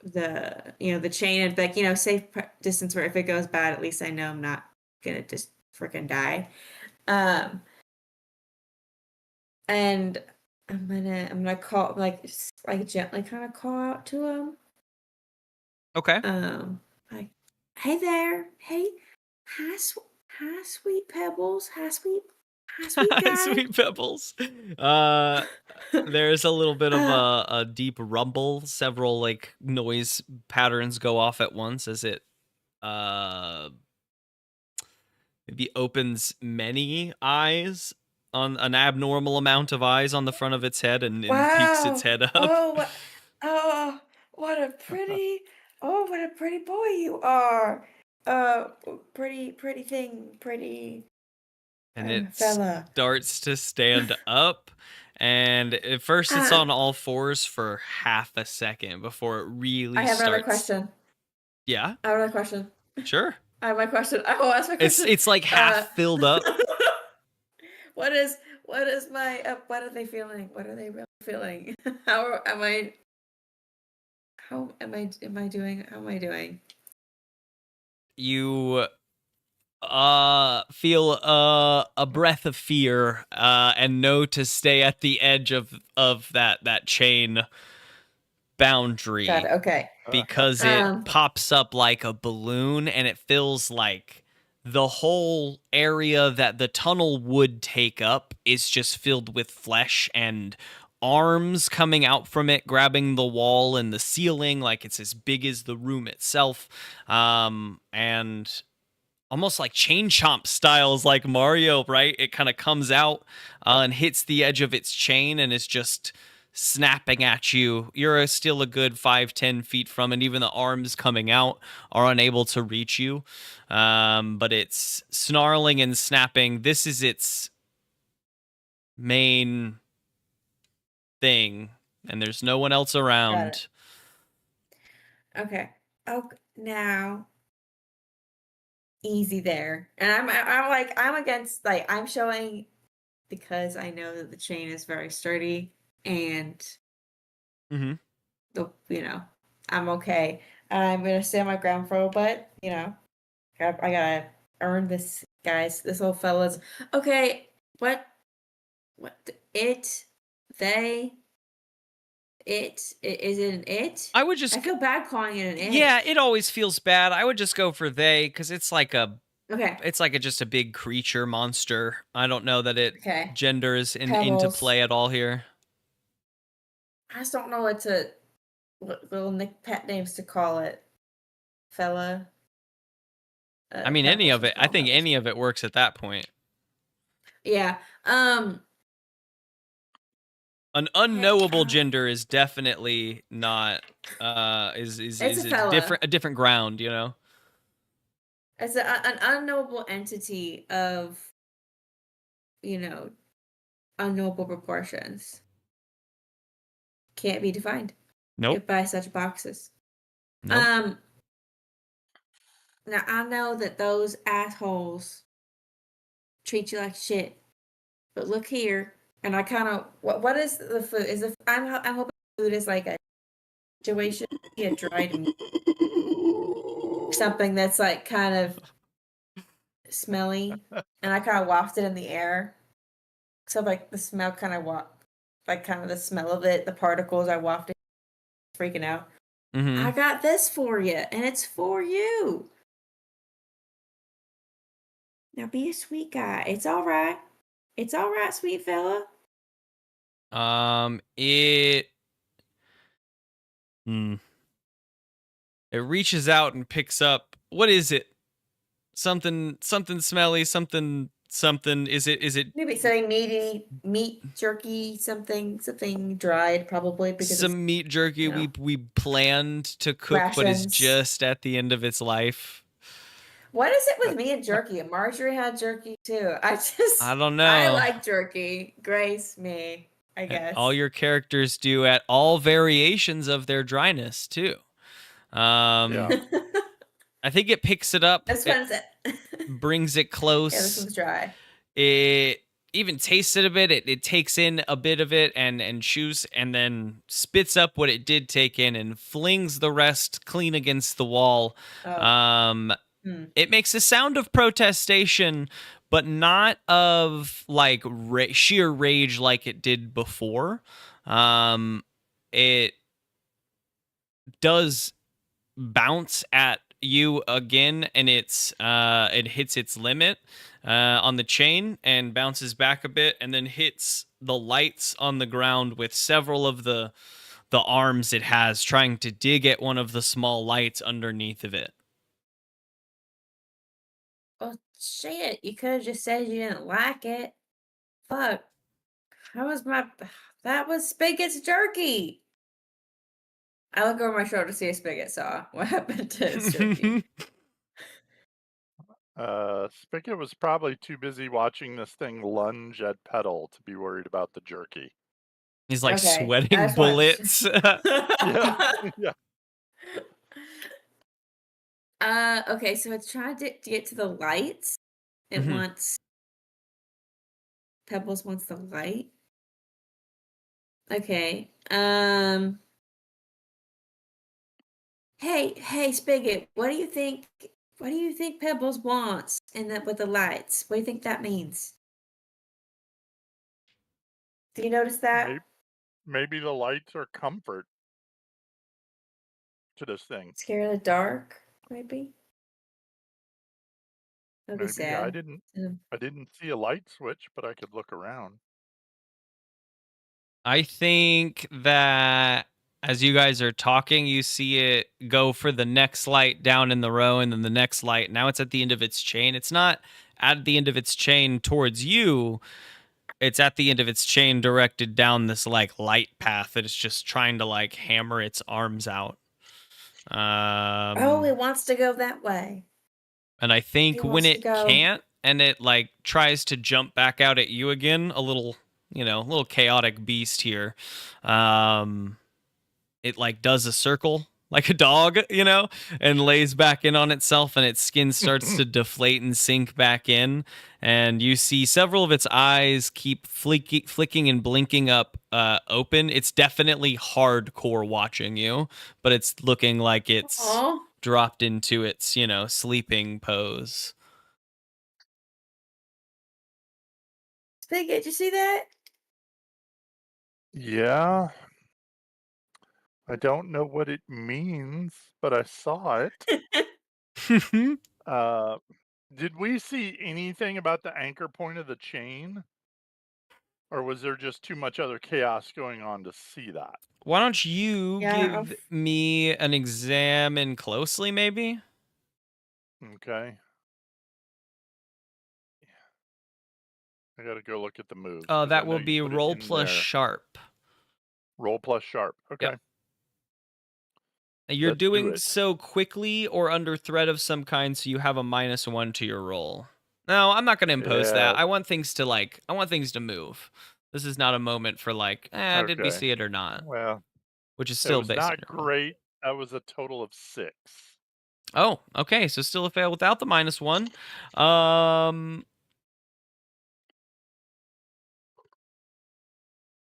the chain and like safe distance where if it goes bad, at least I know I'm not gonna just freaking die. And I'm gonna call like gently kind of call out to him. Okay. Like, hey there, hey, hi, hi, sweet pebbles, hi, sweet guy. Sweet Pebbles. There's a little bit of a deep rumble. Several like noise patterns go off at once as it maybe opens many eyes on an abnormal amount of eyes on the front of its head and peeks its Wow. head up. Oh, what a pretty boy you are. Pretty thing, pretty And it fella. starts to stand up. And at first it's on all fours for half a second before it really I have starts. another question. Yeah? I have another question. Sure. I have my question. I will ask my question. It's like half filled up. What are they feeling? What are they really feeling? How am I doing? You feel a breath of fear and know to stay at the edge of that chain boundary. Got it. Okay. Because it pops up like a balloon and it feels like the whole area that the tunnel would take up is just filled with flesh and arms coming out from it, grabbing the wall and the ceiling like it's as big as the room itself. And almost like chain chomp styles like Mario, right? It kind of comes out and hits the edge of its chain and is just snapping at you. You're still a good 5-10 feet from it. Even the arms coming out are unable to reach you. But it's snarling and snapping. This is its main thing, and there's no one else around. Okay. Oh, now easy there. And I'm against I'm showing because I know that the chain is very sturdy and I'm okay. I'm gonna stand my ground for a bit, I gotta earn this, guys. This old fella's okay. What they is it an it? I would just I feel bad calling it an it. Yeah, it always feels bad. I would just go for they because it's like it's like just a big creature monster. I don't know that gender is into Pebbles. play at all here. I just don't know what little pet names to call it, fella. I mean, any of it. I think any of it works at that point. Yeah. An unknowable gender is definitely not is a different ground, It's an unknowable entity of unknowable proportions. Can't be defined. Nope. By such boxes. Nope. Now I know that those assholes treat you like shit, but look here. And I kind of what is the food? I'm hoping food is like a situation, a dried something that's like kind of smelly, and I kind of wafted in the air. So like the smell kind of kind of the smell of it, the particles I wafted, freaking out. I got this for you, and it's for you. Now be a sweet guy. It's all right. It's all right, sweet fella. It reaches out and picks up. What is it? Something smelly, something. Is it maybe something meat jerky, something dried, probably, because some meat jerky we planned to cook rations. But is just at the end of its life. What is it with me and jerky? Marjorie had jerky too. I don't know. I like jerky. Grace me, I guess. All your characters do at all variations of their dryness too. I think it picks it up. This one's brings it close. Yeah, this one's dry. It even tastes it a bit. It takes in a bit of it and chews and then spits up what it did take in and flings the rest clean against the wall. Oh. Um, Hmm. it makes a sound of protestation, but not of like sheer rage like it did before. It does bounce at you again, and it hits its limit on the chain and bounces back a bit, and then hits the lights on the ground with several of the arms it has trying to dig at one of the small lights underneath of it. Oh shit! You could have just said you didn't like it. Fuck. That was my. That was Spigot's jerky. I look over my shoulder to see if Spigot saw what happened to his jerky. Spigot was probably too busy watching this thing lunge at Petal to be worried about the jerky. He's like Okay, I sweating just wanted bullets. Yeah, yeah. Okay, so it's trying to get to the lights. It Mhm. wants Pebbles wants the light. Okay. Hey, Spigot, what do you think Pebbles wants in that with the lights? What do you think that means? Do you notice that? Maybe, maybe the lights are comfort to this thing. Scared of the dark, maybe? That'd be Maybe I sad. didn't. Um, I didn't see a light switch, but I could look around. I think that as you guys are talking, you see it go for the next light down in the row and then the next light. Now it's at the end of its chain. It's not at the end of its chain towards you. It's at the end of its chain directed down this like light path that it's just trying to like hammer its arms out. oh, Um it wants to go that way. and I think He when wants to it go. can't and it like tries to jump back out at you again, a little chaotic beast here. Um it like does a circle like a dog, and lays back in on itself, and its skin starts to deflate and sink back in. And you see several of its eyes keep flicking and blinking up open. It's definitely hardcore watching you, but it's looking like it's Oh, dropped into its, sleeping pose. Spigot, you see that? Yeah, I don't know what it means, but I saw it. Uh, did we see anything about the anchor point of the chain? Or was there just too much other chaos going on to see that? Why don't you Yeah. give me an examine closely, maybe? Okay. I gotta go look at the moves because I That know will you be put it roll in plus there. sharp. Roll plus sharp. Yep. Okay. You're Let's do doing it. so quickly or under threat of some kind, so you have a -1 to your roll. No, I'm not going to impose Yeah. that. I want things to move. This is not a moment for like, did we Okay. see it or not? Well, Which is it still was based on not your roll. great. That was a total of 6. Oh, okay. So still a fail without the -1. Um,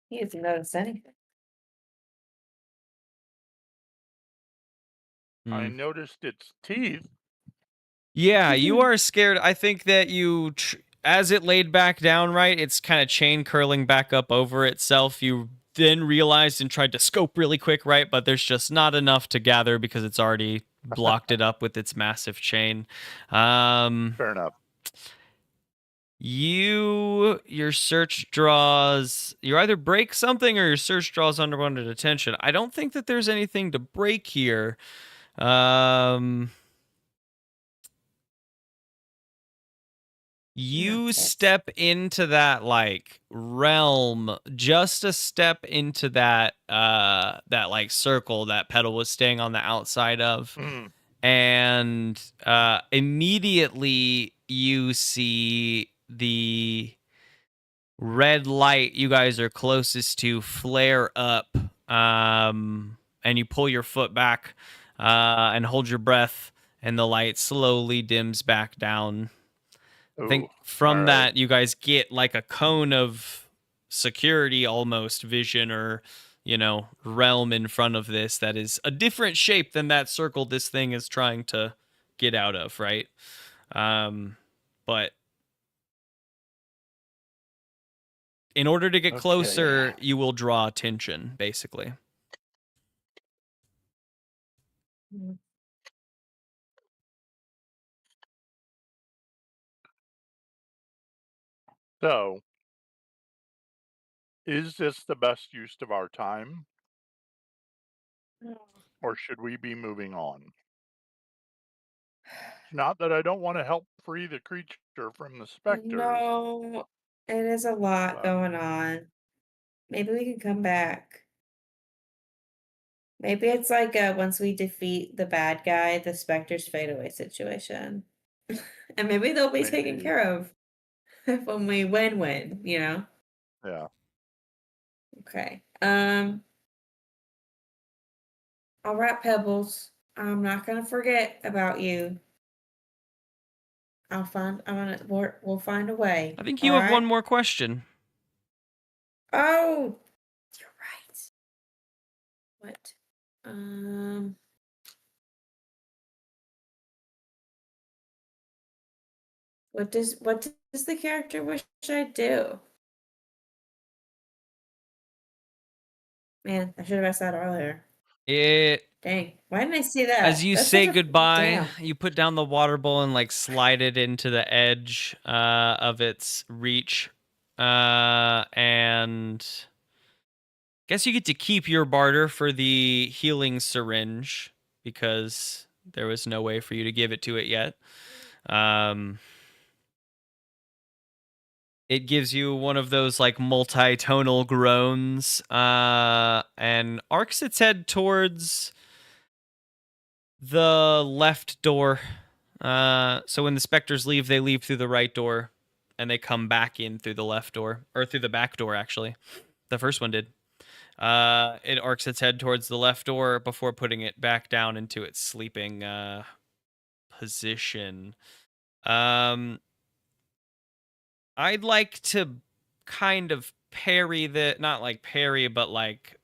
He doesn't notice anything. I hmm. noticed its teeth. Yeah, you are scared. I think that as it laid back down, right, it's kind of chain curling back up over itself. You then realized and tried to scope really quick, right? But there's just not enough to gather because it's already blocked it up with its massive chain. Fair enough. Your search draws, you either break something or your search draws unwanted attention. I don't think that there's anything to break here. Um, No You tits. step into that like realm, just a step into that like circle that Petal was staying on the outside of, Mm. and immediately you see the red light you guys are closest to flare up, and you pull your foot back and hold your breath, and the light slowly dims back down. I Ooh, think from alright. that you guys get like a cone of security, almost vision, or realm in front of this that is a different shape than that circle this thing is trying to get out of, right? But in order to get Okay. closer, you will draw attention, basically. Mm. So, is this the best use of our time, or should we be moving on? It's not that I don't wanna help free the creature from the specters, No, it is a lot but going on. Maybe we can come back. Maybe it's like a once we defeat the bad guy, the specters fade away situation. And maybe they'll be taken maybe, care of when we win, you know? yeah. Okay. All right, Pebbles. I'm not gonna forget about you. We'll find a way. I think All you have right? one more question. Oh, you're right. What? Um, what does the character wish I do? Man, I should have asked that earlier. It Dang, why didn't I see As that? you That's such say a goodbye, damn. you put down the water bowl and like slide it into the edge of its reach. And guess you get to keep your barter for the healing syringe because there was no way for you to give it to it yet. Um, it gives you one of those like multi-tonal groans and arcs its head towards the left door. So when the specters leave, they leave through the right door, and they come back in through the left door, or through the back door. Actually, the first one did. It arcs its head towards the left door before putting it back down into its sleeping position. I'd like to kind of parry the, not like parry, but like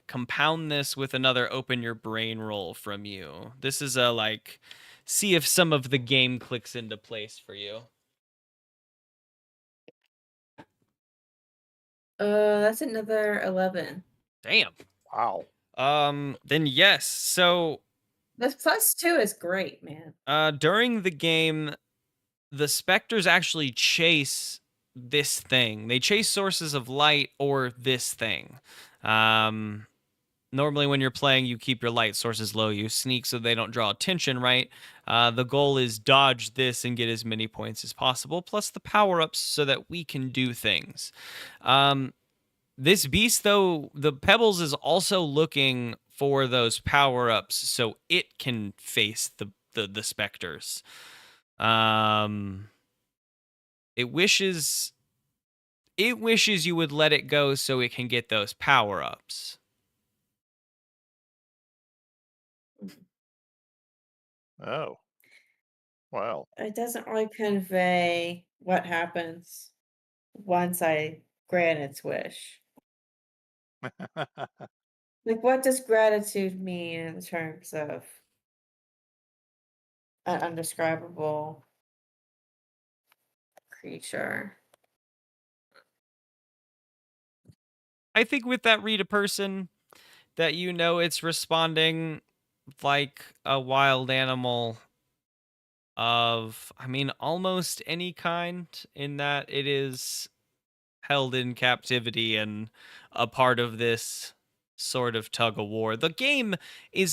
compound this with another open your brain roll from you. This is a like see if some of the game clicks into place for you. That's another 11. Damn. Wow. Then yes. So This +2 is great, man. during the game, the specters actually chase this thing. They chase sources of light or this thing. Um Normally when you're playing, you keep your light sources low, you sneak so they don't draw attention, right? The goal is dodge this and get as many points as possible, plus the power-ups so that we can do things. This beast, though, the Pebbles is also looking for those power-ups so it can face the specters. Um, it wishes you would let it go so it can get those power-ups. Oh, well. It doesn't really convey what happens once I grant its wish. Like, what does gratitude mean in terms of an undescribable creature? I think with that read a person, that it's responding like a wild animal of, I mean, almost any kind, in that it is held in captivity and a part of this sort of tug of war. The game is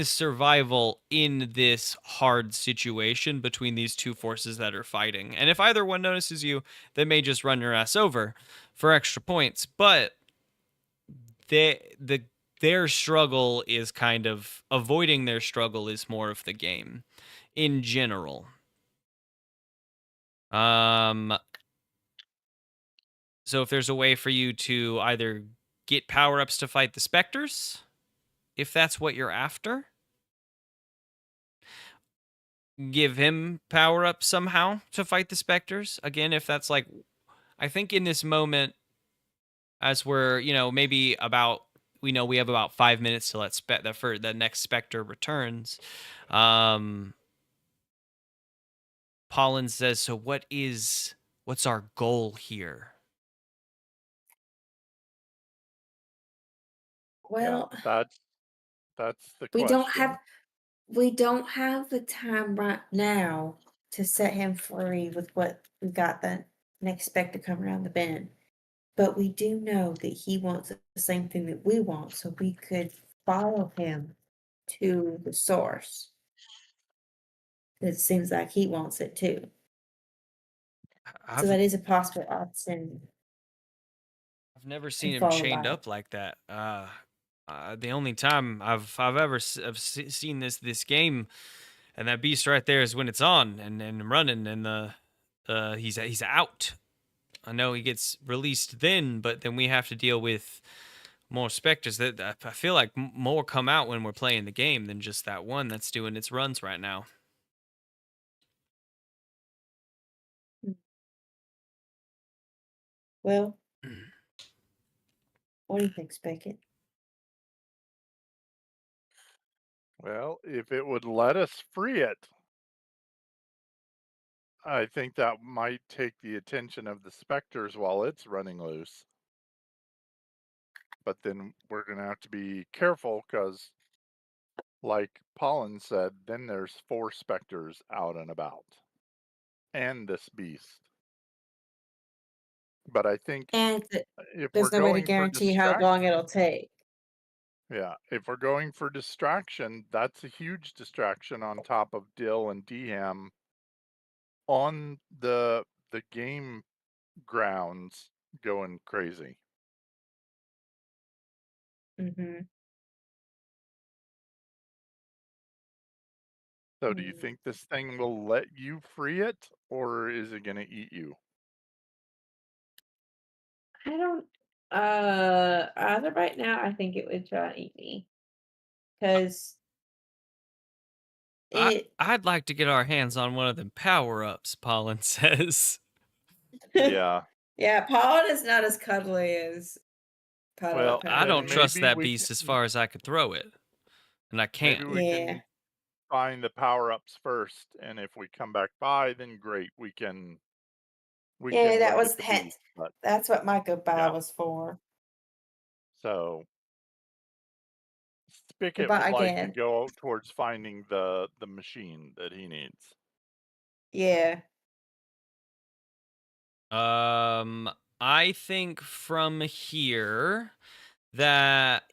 survival in this hard situation between these two forces that are fighting. And if either one notices you, they may just run your ass over for extra points. But their struggle is kind of avoiding their struggle is more of the game in general. Um so if there's a way for you to either get power-ups to fight the specters, if that's what you're after, give him power up somehow to fight the specters again. If that's like, I think in this moment, as we're maybe about we have about 5 minutes to let the next specter returns. Um, Pollen says, "So what's our goal here?" Yeah, Well, that's the we don't have question. we don't have the time right now to set him free with what we got the next specter come around the bend. But we do know that he wants the same thing that we want, so we could follow him to the source. It seems like he wants it too. So I've that is a possible option I've never to seen him follow chained by. up like that. The only time I've ever seen this game, and that beast right there is when it's on and running, and he's out. I know he gets released then, but then we have to deal with more specters. That I feel like more come out when we're playing the game than just that one that's doing its runs right now. Mm. Well, what do you think, Spigot? Well, if it would let us free it, I think that might take the attention of the specters while it's running loose. But then we're going to have to be careful because, like Pollen said, then there's 4 specters out and about and this beast. But I think And if we're there's no way to going for guarantee how long distraction, it'll take. yeah, if we're going for distraction, that's a huge distraction on top of Dill and Deham on the game grounds going crazy. Mm-hmm. So do you think this thing will let you free it or is it going to eat you? I don't. As of right now, I think it would try to eat me because I it. I'd like to get our hands on one of them power ups. Pollen says. Yeah. Yeah, Pollen is not as cuddly as Petal Well, I apparently don't then trust is. maybe that we beast as can far as I could throw it, and I maybe can't. we Yeah, can find the power-ups first and if we come back by then great, we yeah, can that look at was the beast. But that's what my goodbye yeah. was for. So Spicket would Goodbye like to again. go towards finding the machine that he needs. Yeah. Um, I think from here that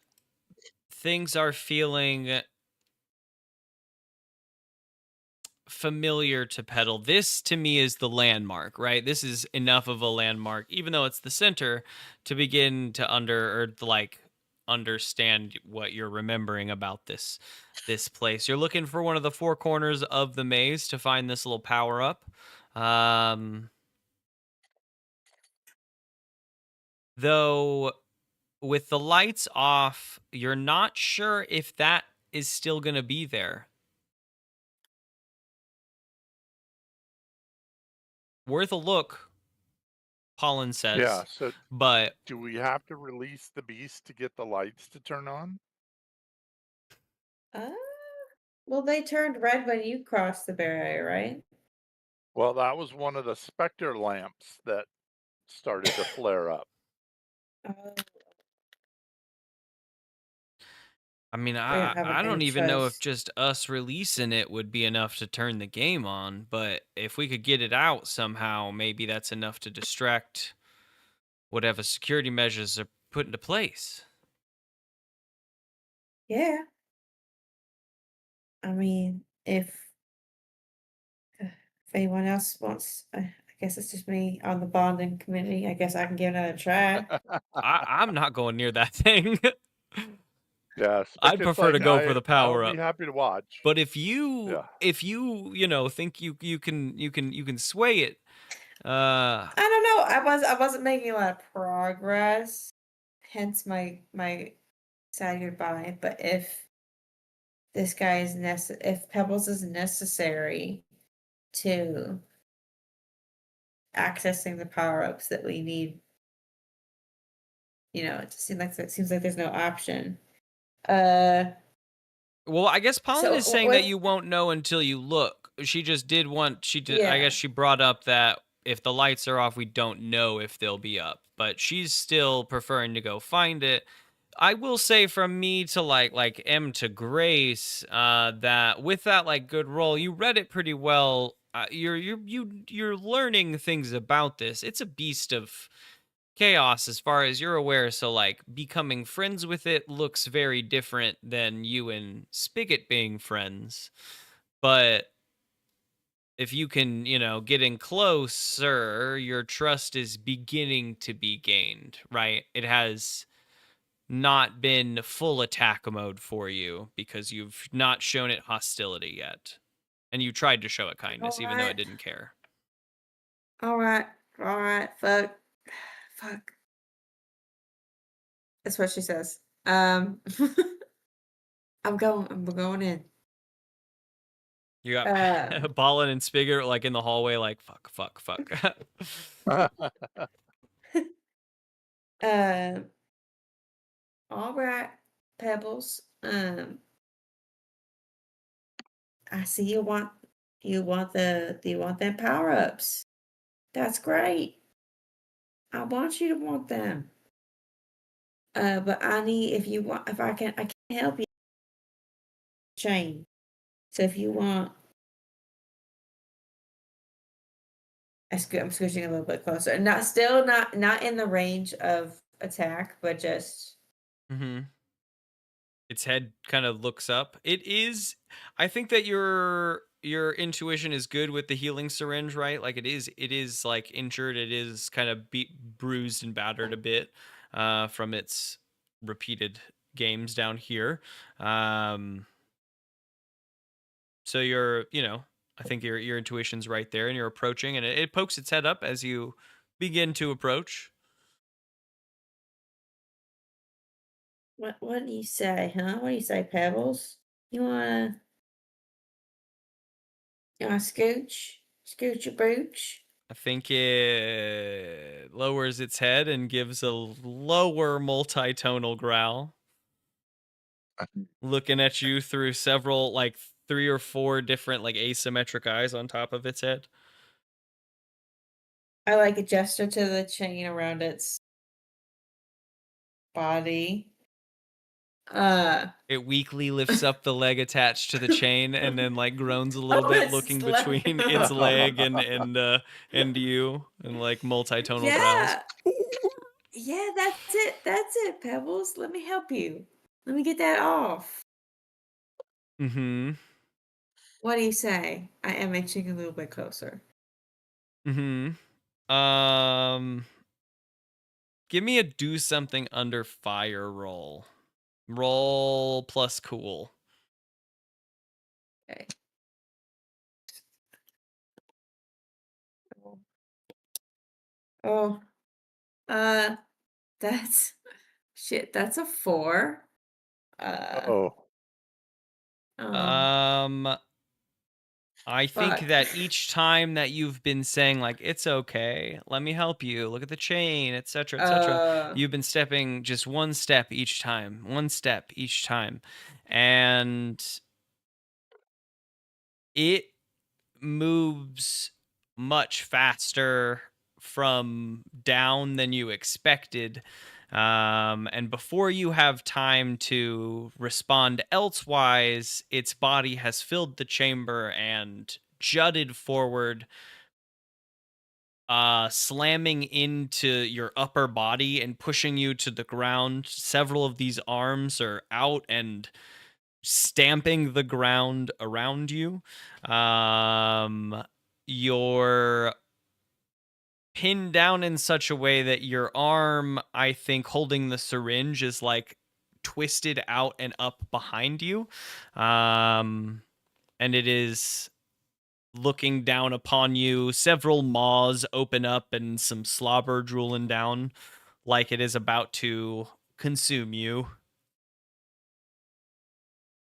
things are feeling familiar to Petal. This to me is the landmark, right? This is enough of a landmark, even though it's the center, to begin to understand what you're remembering about this place. You're looking for one of the 4 corners of the maze to find this little power up. Um, though with the lights off, you're not sure if that is still going to be there. Worth a look, Pollen Yeah, says, so but do we have to release the beast to get the lights to turn on? Uh, well, they turned red when you crossed the barrier, right? Well, that was one of the specter lamps that started to flare up. Oh, I mean, we I don't have I any don't even know if choice. just us releasing it would be enough to turn the game on, but if we could get it out somehow, maybe that's enough to distract whatever security measures are put into place. Yeah. I mean, if anyone else wants, I guess it's just me on the bonding committee. I guess I can give it another try. I'm not going near that thing. Yeah, I'd Spicket's prefer to like, go for the I'll power be up. happy to watch. But if you Yeah. if you you know think you can sway it, I don't know. I wasn't making a lot of progress, hence my sad goodbye. But if this guy is if Pebbles is necessary, to accessing the power-ups that we need. It just seems like there's no option. Well, I guess Pollen So is saying that with you won't know until you look. She just did want, I yeah. guess she brought up that if the lights are off, we don't know if they'll be up, but she's still preferring to go find it. I will say from me to like M to Grace, that with that like good roll, you read it pretty well. You're learning things about this. It's a beast of chaos as far as you're aware, so like becoming friends with it looks very different than you and Spigot being friends. But if you can, get in closer, your trust is beginning to be gained, right? It has not been full attack mode for you because you've not shown it hostility yet. And you tried to show it kindness, All even though right. it didn't care. All right. All right. Fuck. Fuck. That's what she says. I'm going in. You got Um, Pollen and Spigot like in the hallway, like fuck, fuck, fuck. um, all right, Pebbles. I see you want them power ups. That's great. I want you to want them. But I need if I can help you chain. So if you want, I'm scooching a little bit closer. Not in the range of attack, but just hmm Its head kind of looks up. It is. I think that your intuition is good with the healing syringe, right? Like it is like injured. It is kind of bruised and battered a bit from its repeated games down here. Um, so I think your intuition's right there, and you're approaching, and it pokes its head up as you begin to approach. what do you say, huh? What do you say, Pebbles? You wanna scooch your booch? I think it lowers its head and gives a lower multitonal growl, looking at you through several, like 3 or 4 different, like asymmetric eyes on top of its head. I like a gesture to the chain around its body. Uh, It weakly lifts up the leg attached to the chain and then like groans a little oh, bit, it's looking like, between its leg and you, and like multitonal growls. yeah, yeah, that's it, Pebbles. Let me help you. Let me get that off. Mm-hmm. What do you say? I am inching a little bit closer. Mm-hmm. Give me a do something under fire roll. Roll plus cool. Okay. Oh, uh, that's shit. That's a 4. Uh, Oh. oh, Um, I think fuck. that each time that you've been saying like it's okay, let me help you, look at the chain, etc., etc., Uh, you've been stepping just one step each time, one step each time, and it moves much faster from down than you expected. And before you have time to respond elsewise, its body has filled the chamber and jutted forward, slamming into your upper body and pushing you to the ground. Several of these arms are out and stamping the ground around you. You're pinned down in such a way that your arm, I think, holding the syringe is like twisted out and up behind you. And it is looking down upon you. Several maws open up and some slobber drooling down like it is about to consume you.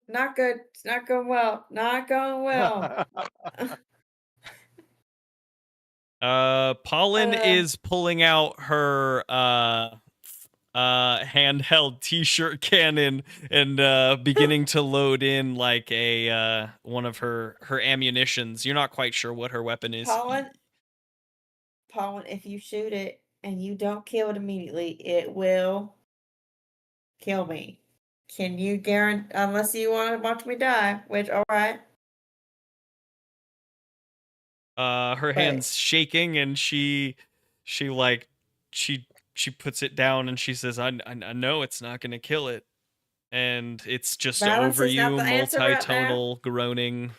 not good. It's not going well. Not going well. Pollen Uh, is pulling out her handheld t-shirt cannon and beginning to load in like a one of her ammunitions. You're not quite sure what her weapon is. pollen, pollen. If you shoot it and you don't kill it immediately, it will kill me. Can you guarantee? Unless you want to watch me die, which all right, Her but hands shaking and she like she she puts it down and she says, I know it's not gonna kill it. And it's just violence over is not you, the answer right now. multi-tonal groaning.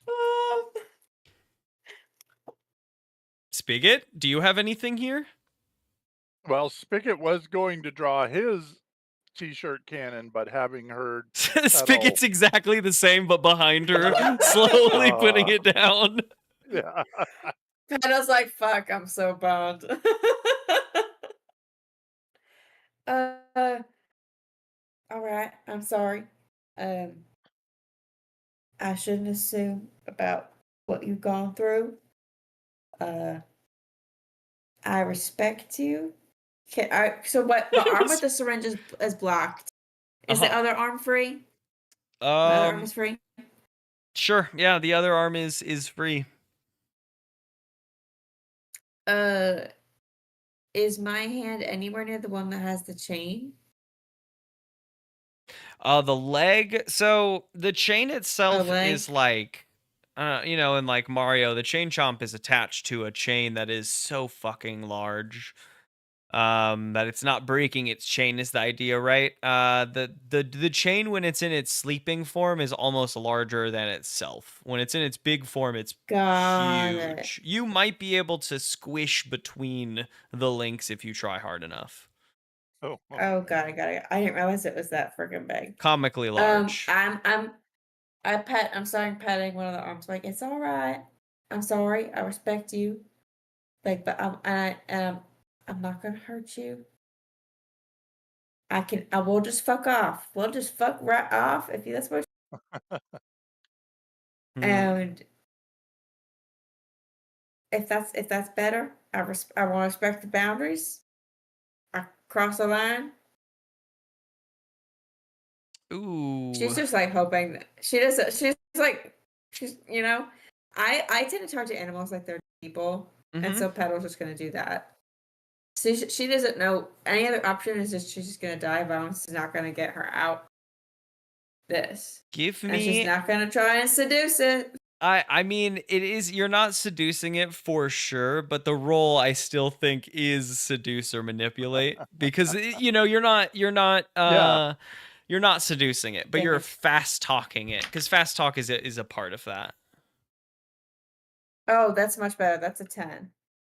Um, Spigot, do you have anything here? Well, Spigot was going to draw his t-shirt cannon, but having heard Petal, Spigot's exactly the same, but behind her, slowly putting uh, it down. yeah, Petal's like, fuck, I'm so bummed. uh, all right, I'm sorry. Um, I shouldn't assume about what you've gone through. Uh, I respect you. So what? The It arm with was the syringe is blocked. Is the uh-huh. other arm free? The other arm Um is free. sure, yeah, the other arm is free. Uh, is my hand anywhere near the one that has the chain? The leg, so the chain A itself is leg? like in like Mario, the chain chomp is attached to a chain that is so fucking large. That it's not breaking its chain is the idea, right? The chain when it's in its sleeping form is almost larger than itself. When it's in its big form, it's Got it. huge. You might be able to squish between the links if you try hard enough. oh, Oh, got it. I didn't realize it was that freaking big. Comically large. I'm starting petting one of the arms. Like, it's all right. I'm sorry. I respect you. Like, but I'm not gonna hurt you. I will just fuck off. We'll just fuck right off if you that's what. Hmm. And if that's better, I want to respect the boundaries. I cross the line. Ooh. She's just like hoping that she doesn't. She's like she's I tend to talk to animals like they're people, and Mm-hmm. so Petal's just gonna do that. She doesn't know any other option is just she's just gonna die. Violence is not gonna get her out this, Give and she's me not gonna try and seduce it. I mean it is you're not seducing it for sure, but the role I still think is seduce or manipulate because yeah. you're not seducing it, but Damn you're it. fast talking it because fast talk is a part of that. Oh, that's much better. That's a 10.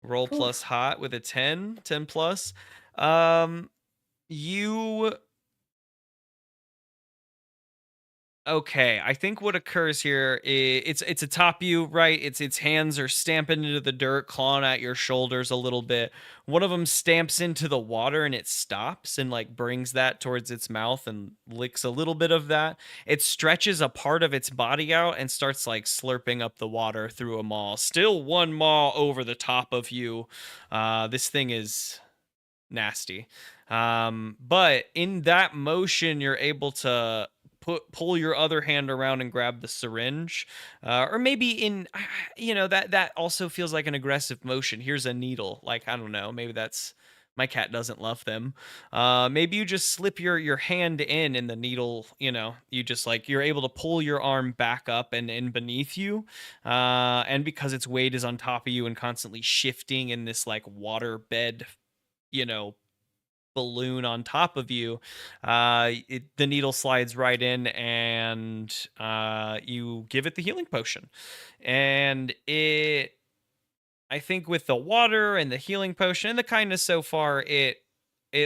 Roll Whew. plus hot with a 10 plus. Um you Okay, I think what occurs here is it's atop you, right? Its hands are stamping into the dirt, clawing at your shoulders a little bit. One of them stamps into the water and it stops and like brings that towards its mouth and licks a little bit of that. It stretches a part of its body out and starts like slurping up the water through a maw. Still one maw over the top of you. This thing is nasty. But in that motion, you're able to pull your other hand around and grab the syringe, or maybe that also feels like an aggressive motion. Here's a needle, like I don't know, maybe that's my cat doesn't love them. Maybe you just slip your hand in and the needle, you just like you're able to pull your arm back up and beneath you, and because its weight is on top of you and constantly shifting in this like water bed, you know, balloon on top of you, the needle slides right in and you give it the healing potion. And I think with the water and the healing potion and the kindness so far, it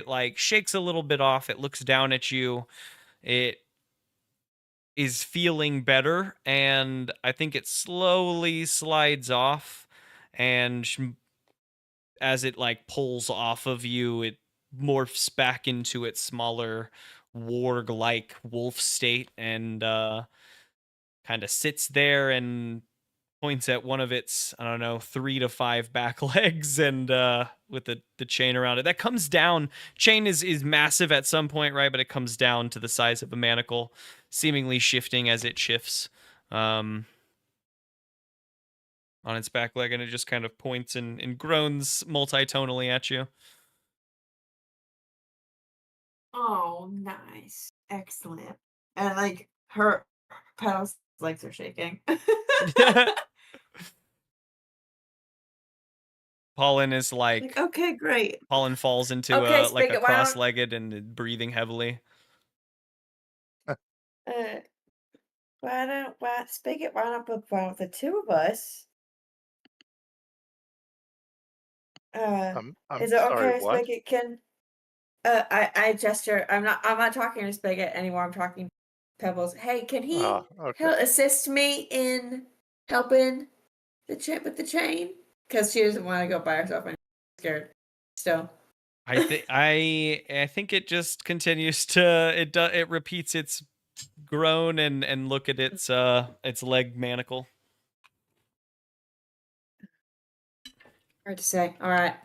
like shakes a little bit off. It looks down at you. It is feeling better. And I think it slowly slides off. And as it like pulls off of you, it morphs back into its smaller warg like wolf state and kind of sits there and points at one of its, I don't know, 3 to 5 back legs, and with the chain around it. That comes down. Chain is massive at some point, right? But it comes down to the size of a manacle, seemingly shifting as it shifts on its back leg, and it just kind of points and groans multitonally at you. Oh, nice. Excellent. And like her Petal's legs are shaking. Pollen is Like, okay, great. Pollen falls into Okay, like a Spigot, why don't cross-legged and breathing heavily. uh why Spigot, why not book one with the two of us? I'm Is it sorry, okay if what? Spigot can I gesture. I'm not talking to Spigot anymore. I'm talking Pebbles. Hey, can he Okay. help assist me in helping the chain with the chain? Because she doesn't want to go by herself and she's scared. Still. I think it just continues to it repeats its groan and look at its leg manacle. Hard to say. All right.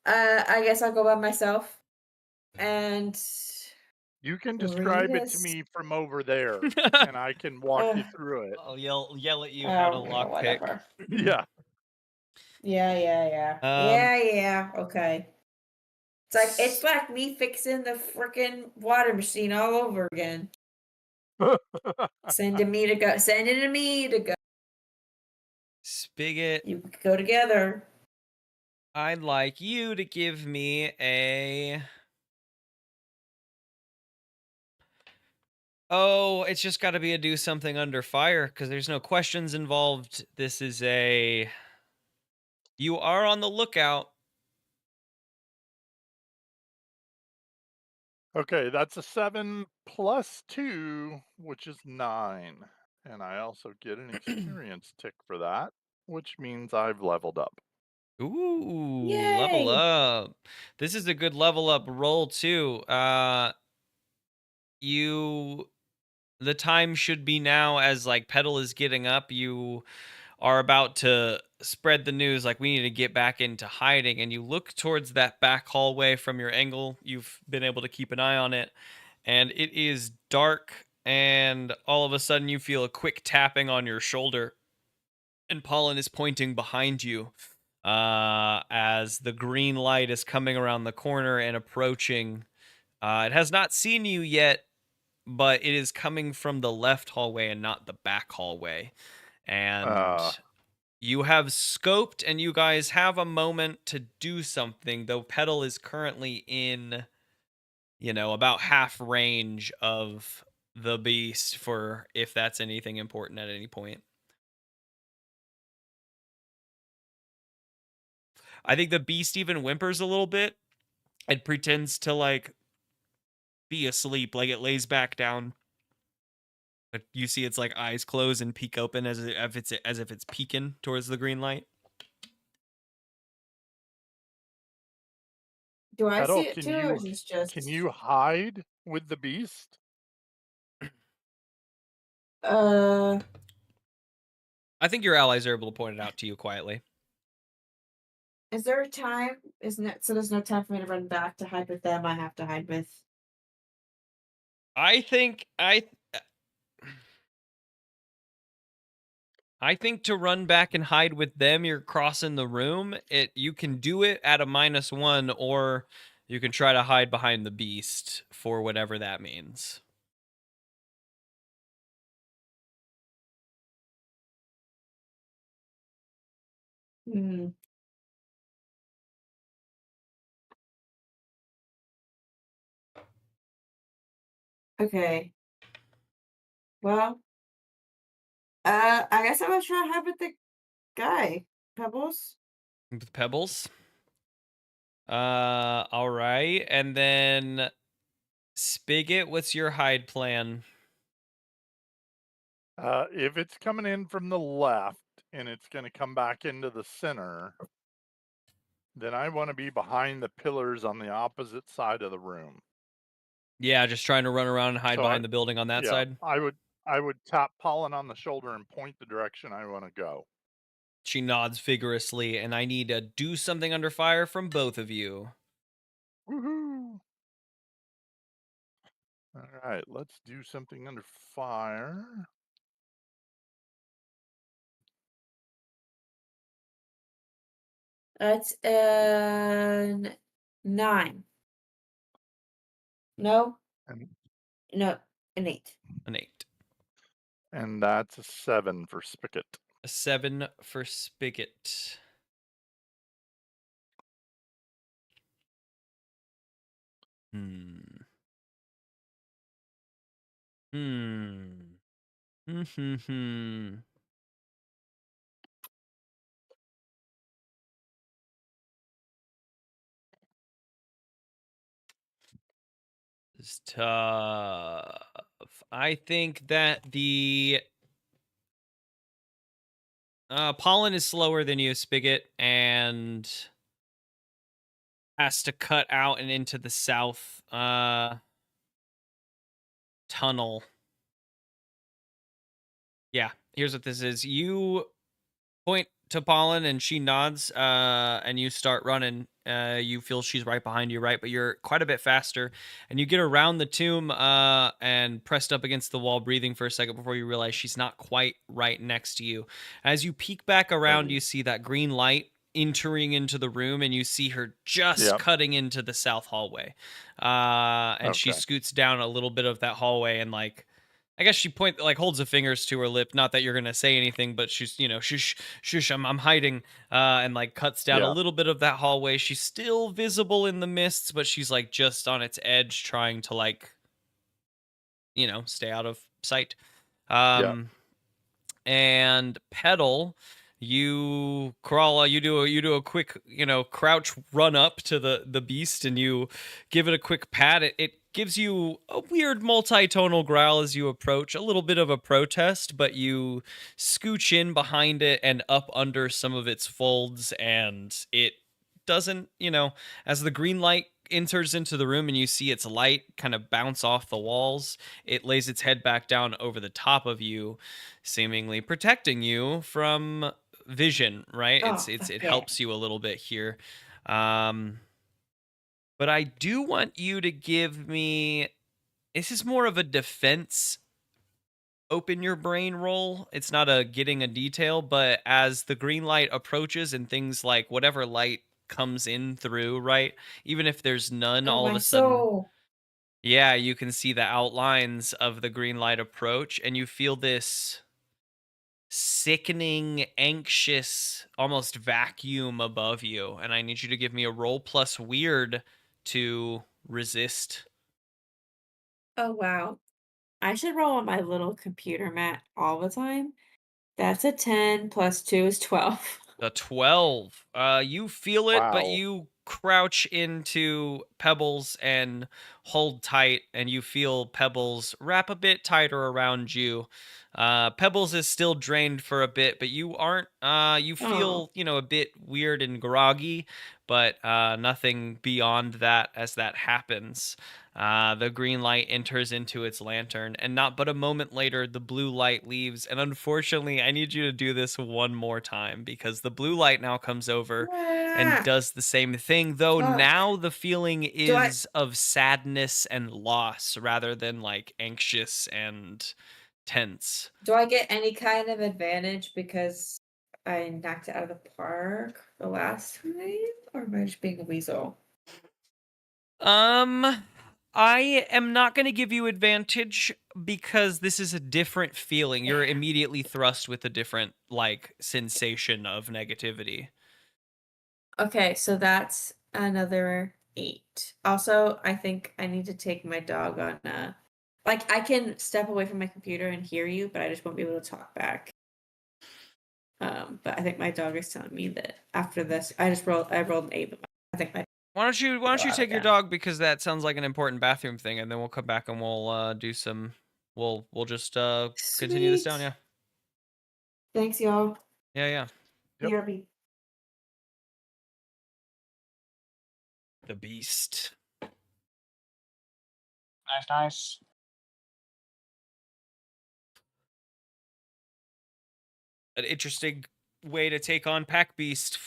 I guess I'll go by myself and You can read describe it to this. me from over there, and I can walk you through it. I'll yell at you how to Oh, lockpick. whatever. Yeah. Yeah. Okay. It's like me fixing the freaking water machine all over again. Sending me to go. Spigot, You could go together. I'd like you to give me a. Oh, it's just got to be a do something under fire because there's no questions involved. This is a. You are on the lookout. Okay, that's a 7 plus 2, which is 9. And I also get an experience tick for that, which means I've leveled up. Ooh, level Yay! up. This is a good level up roll too. You the time should be now as like Petal is getting up. You are about to spread the news like we need to get back into hiding, and you look towards that back hallway from your angle. You've been able to keep an eye on it, and it is dark, and all of a sudden you feel a quick tapping on your shoulder, and Pollen is pointing behind you as the green light is coming around the corner and approaching. It has not seen you yet, but it is coming from the left hallway and not the back hallway. And Uh, you have scoped, and you guys have a moment to do something, though Petal is currently in, about half range of the beast for if that's anything important at any point. I think the beast even whimpers a little bit and pretends to like be asleep, like it lays back down. But you see its like eyes close and peek open as if it's peeking towards the green light. Do I see Petal, it can too, or you is this can just you hide with the beast? uh? I think your allies are able to point it out to you quietly. Is there a time? Isn't it? So there's no time for me to run back to hide with them. I have to hide with. I think to run back and hide with them, you're crossing the room. You can do it at a -1, or you can try to hide behind the beast for whatever that means. Hmm. Okay. Well, I guess I'm gonna try to hide with the guy, Pebbles. With Pebbles. All right. And then Spigot, what's your hide plan? If it's coming in from the left and it's going to come back into the center, then I want to be behind the pillars on the opposite side of the room. Yeah, just trying to run around and hide So I, behind the building on that yeah, side. I would tap Pollen on the shoulder and point the direction I want to go. She nods vigorously, and I need to do something under fire from both of you. Woohoo! All right, let's do something under fire. That's an 9. No, And no, an 8. An 8. and that's a 7 for Spicket. A 7 for Spigot. Hmm. Hmm. Hmm. It's tough. I think that the Pollen is slower than you, Spigot, and has to cut out and into the south tunnel. Yeah, here's what this is. You point to Pollen and she nods, and you start running. You feel she's right behind you, right? But you're quite a bit faster, and you get around the tomb and pressed up against the wall, breathing for a second before you realize she's not quite right next to you. As you peek back around, you see that green light entering into the room, and you see her just Yep. cutting into the south hallway. And she Okay. scoots down a little bit of that hallway and I guess she holds the fingers to her lip. Not that you're gonna say anything, but she's shush, shush. I'm hiding. And cuts down a Yeah. little bit of that hallway. She's still visible in the mists, but she's just on its edge, trying to stay out of sight. Yeah. And Petal, you crawl. You do a quick crouch run up to the beast, and you give it a quick pat. It gives you a weird multi-tonal growl as you approach, a little bit of a protest, but you scooch in behind it and up under some of its folds, and it doesn't, as the green light enters into the room and you see its light kind of bounce off the walls, it lays its head back down over the top of you, seemingly protecting you from vision, right? Oh, It yeah. helps you a little bit here. But I do want you to give me, this is more of a defense open your brain roll. It's not a getting a detail, but as the green light approaches and things like whatever light comes in through, right? Even if there's none, Oh, all of my a sudden, soul. yeah, you can see the outlines of the green light approach, and you feel this sickening, anxious, almost vacuum above you. And I need you to give me a roll plus weird to resist. Oh, wow. I should roll on my little computer mat all the time. That's a 10 plus 2 is 12. The 12. You feel it, but Wow. you crouch into Pebbles and hold tight, and you feel Pebbles wrap a bit tighter around you. Pebbles is still drained for a bit, but you aren't. You Oh, feel, a bit weird and groggy, but nothing beyond that as that happens. The green light enters into its lantern, and not but a moment later, the blue light leaves. And unfortunately, I need you to do this one more time because the blue light now comes over and ah, does the same thing, though fuck. now the feeling Do I is of sadness and loss rather than anxious and tense. do I get any kind of advantage because I knocked it out of the park the last time, or am I just being a weasel? Um, I am not going to give you advantage because this is a different feeling. You're Damn. immediately thrust with a different sensation of negativity. Okay, so that's another 8. Also, I think I need to take my dog on I can step away from my computer and hear you, but I just won't be able to talk back. But I think my dog is telling me that after this, I rolled an 8, but I think my Why will don't go you out take your again. dog because that sounds like an important bathroom thing, and then we'll come back and we'll do some. We'll just continue this down. Sweet. Yeah, Thanks, y'all. yeah. Yep. BRB. The beast. Nice, nice. an interesting way to take on Pack Beast.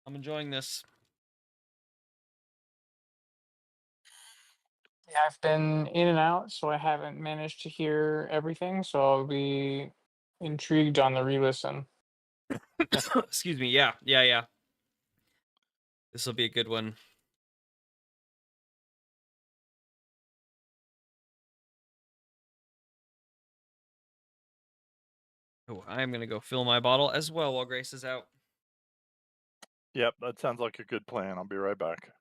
I'm enjoying this. Yeah, I've been in and out, so I haven't managed to hear everything. So I'll be intrigued on the re-listen. Excuse me. Yeah, yeah, yeah. This will be a good one. Oh, I'm gonna go fill my bottle as well while Grace is out. Yep, that sounds like a good plan. I'll be right back.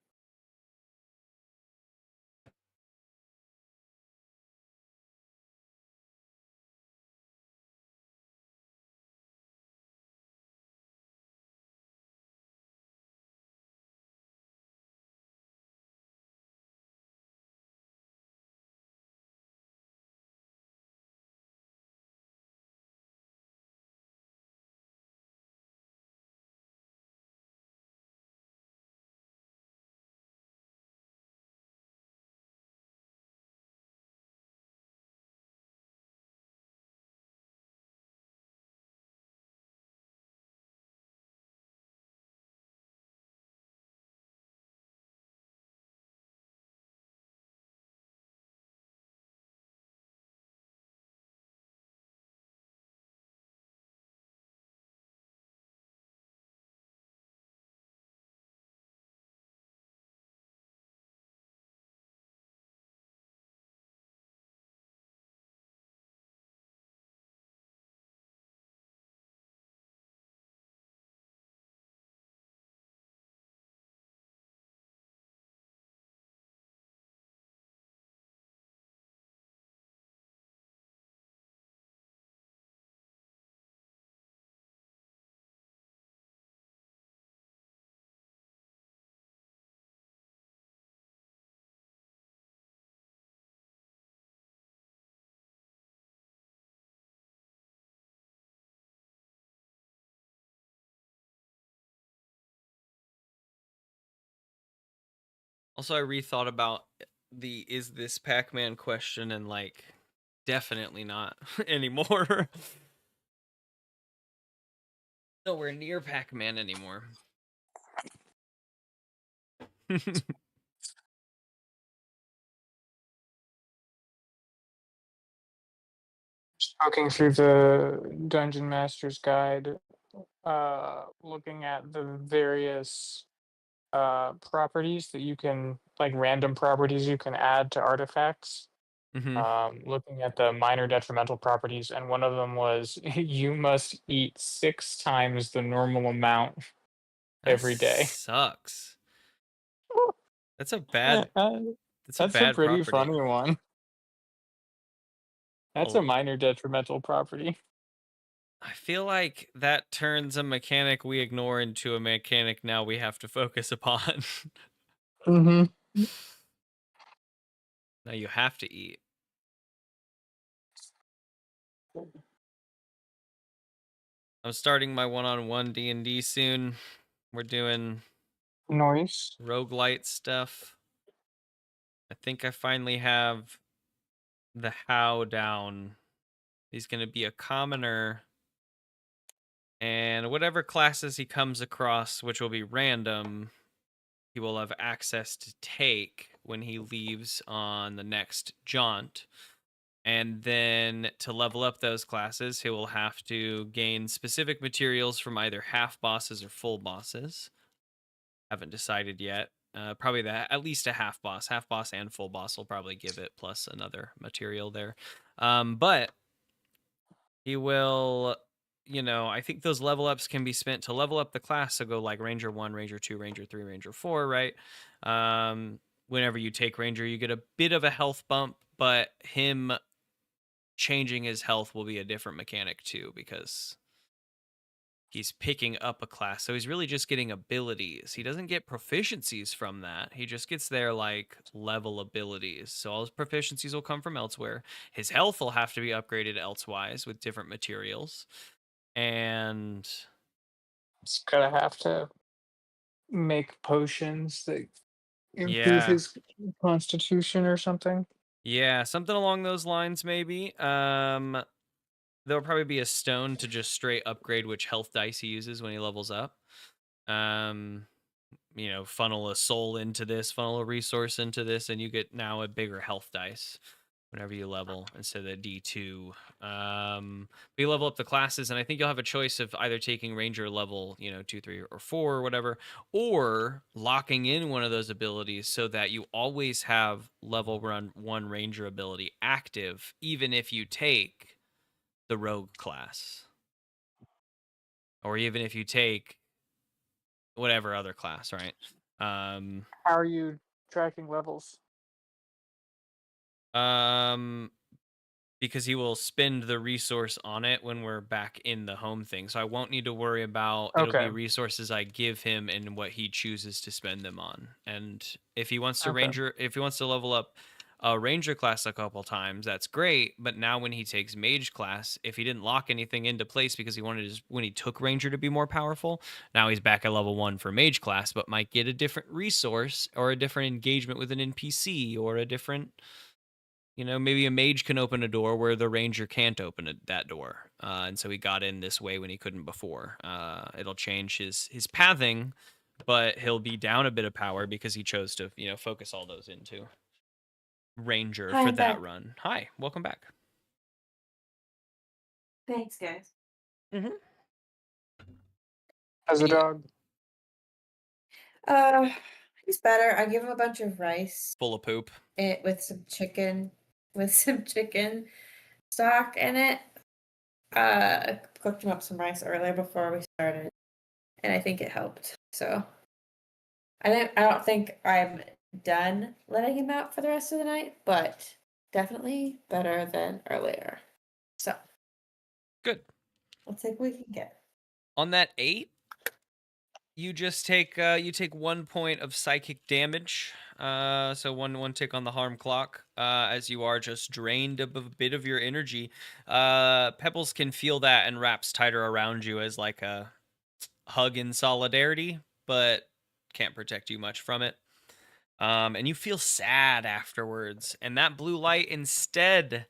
Also, I rethought about the is this Pac-Man question and like definitely not anymore. Nowhere near Pac-Man anymore. Just looking through the Dungeon Master's Guide, looking at the various properties that you can, like random properties you can add to artifacts. Hmm. Looking at the minor detrimental properties, and one of them was you must eat 6 times the normal amount That every day. sucks. That's a Uh, bad that's a That's a bad pretty property. funny one. That's Oh, a minor detrimental property. I feel like that turns a mechanic we ignore into a mechanic now we have to focus upon. Mm-hmm. Now you have to eat. I'm starting my one-on-one D&D soon. We're doing Noise. roguelite stuff. I think I finally have the how down. He's going to be a commoner, and whatever classes he comes across, which will be random, he will have access to take when he leaves on the next jaunt. And then to level up those classes, he will have to gain specific materials from either half bosses or full bosses. Haven't decided yet. Probably at least a half boss and full boss will probably give it plus another material there. But he will, I think those level ups can be spent to level up the class. So go like Ranger 1, Ranger 2, Ranger 3, Ranger 4, right? Whenever you take Ranger, you get a bit of a health bump, but him changing his health will be a different mechanic too, because he's picking up a class. So he's really just getting abilities. He doesn't get proficiencies from that. He just gets their like level abilities. So all his proficiencies will come from elsewhere. His health will have to be upgraded elsewise with different materials. And It's gonna have to make potions that improve yeah, his constitution or something. Yeah, something along those lines, maybe. There'll probably be a stone to just straight upgrade which health dice he uses when he levels up. Um, funnel a soul into this, funnel a resource into this, and you get now a bigger health dice whenever you level instead of D2. But you level up the classes, and I think you'll have a choice of either taking Ranger level, 2, 3, or 4, or whatever, or locking in one of those abilities so that you always have level 1 Ranger ability active, even if you take the Rogue class, or even if you take whatever other class, right? How are you tracking levels? Because he will spend the resource on it when we're back in the home thing. So I won't need to worry about it'll be Okay. resources I give him and what he chooses to spend them on. And if he wants to Okay. if he wants to level up a ranger class a couple times, that's great. But now when he takes mage class, if he didn't lock anything into place because he wanted when he took ranger to be more powerful, now he's back at level 1 for mage class, but might get a different resource or a different engagement with an NPC or a different, maybe a mage can open a door where the ranger can't open that door. And so he got in this way when he couldn't before. It'll change his pathing, but he'll be down a bit of power because he chose to, focus all those into ranger Hi, for I'm that back. run. Hi, welcome back. Thanks, guys. Mm-hmm. How's the dog? Uh, he's better. I give him a bunch of rice Full of poop. with some chicken stock in it. I cooked him up some rice earlier before we started, and I think it helped. So I don't think I'm done letting him out for the rest of the night, but definitely better than earlier. So Good. let's see what we can get. On that 8, you just take 1 point of psychic damage. So one tick on the harm clock. As you are just drained of a bit of your energy. Pebbles can feel that and wraps tighter around you as like a hug in solidarity, but can't protect you much from it. And you feel sad afterwards. And that blue light instead,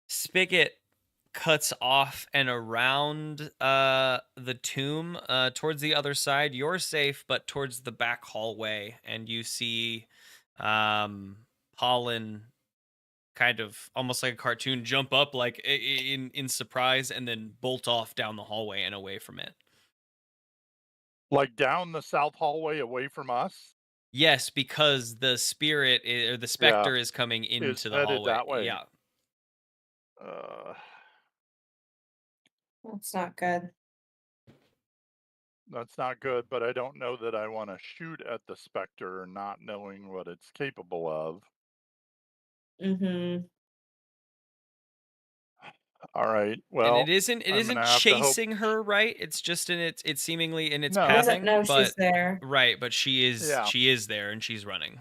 Spigot cuts off and around the tomb towards the other side. You're safe, but towards the back hallway, and you see Pollen kind of almost like a cartoon jump up like in surprise and then bolt off down the hallway and away from it. Like down the south hallway away from us? Yes, because the spirit or the Yeah, specter is coming is into the headed hallway. that way. Yeah. That's not good. That's not good, but I don't know that I want to shoot at the specter not knowing what it's capable of. Mm-hmm. All right. And Well, it isn't I'm gonna have to hope. chasing her, right? It's just in it's seemingly in its No. He doesn't pathing, know but she's there. right, but she Yeah. is there and she's running.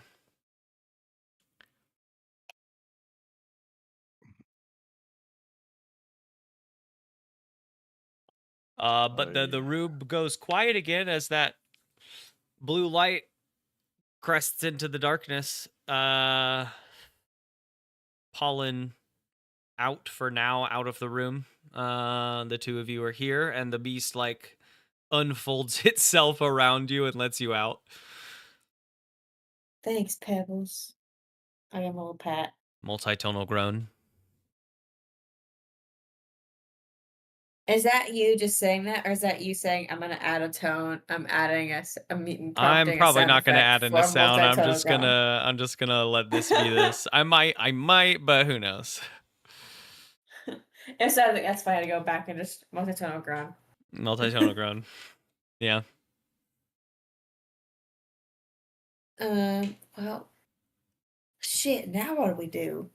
But the rube goes quiet again as that blue light crests into the darkness. Pollen out for now, out of the room. The two of you are here, and the beast like unfolds itself around you and lets you out. Thanks, Pebbles. I am a little pat. Multitonal groan. Is that you just saying that, or is that you saying I'm gonna add a tone? I'm adding I'm prompting a probably sound not gonna effect add in for a sound. I'm multitonal just groan. gonna let this be this. I might, but who knows? If so, I think that's fine to go back and just multitonal groan. Multitonal groan. Yeah. Well, shit. Now what do we do?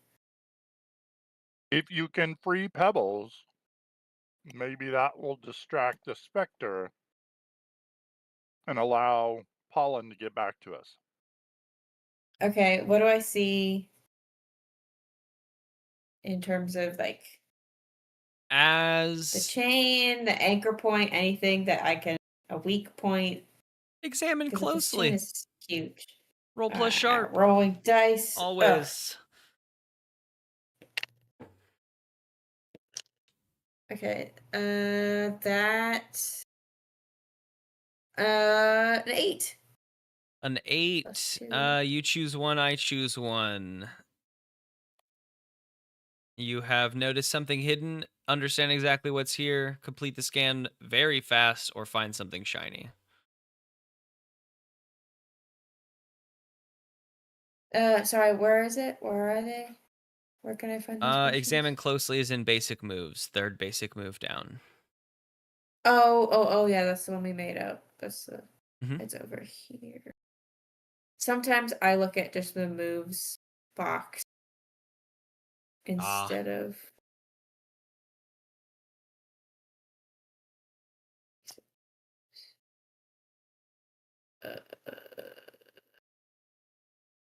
If you can free Pebbles, maybe that will distract the specter and allow Pollen to get back to us. Okay, what do I see in terms of like the As chain, the anchor point, anything that I can a weak point? examine Because if this chain closely. is huge. Roll plus sharp. Rolling dice. Always. Okay. That. An 8. An 8. You choose one, I choose one. You have noticed something hidden, understand exactly what's here, complete the scan very fast, or find something shiny. Sorry, where is it? Where are they? Where can I find these potions? Examine closely is in basic moves. Third basic move down. Oh, yeah, that's the one we made up. That's the Mhm. It's over here. Sometimes I look at just the moves box instead of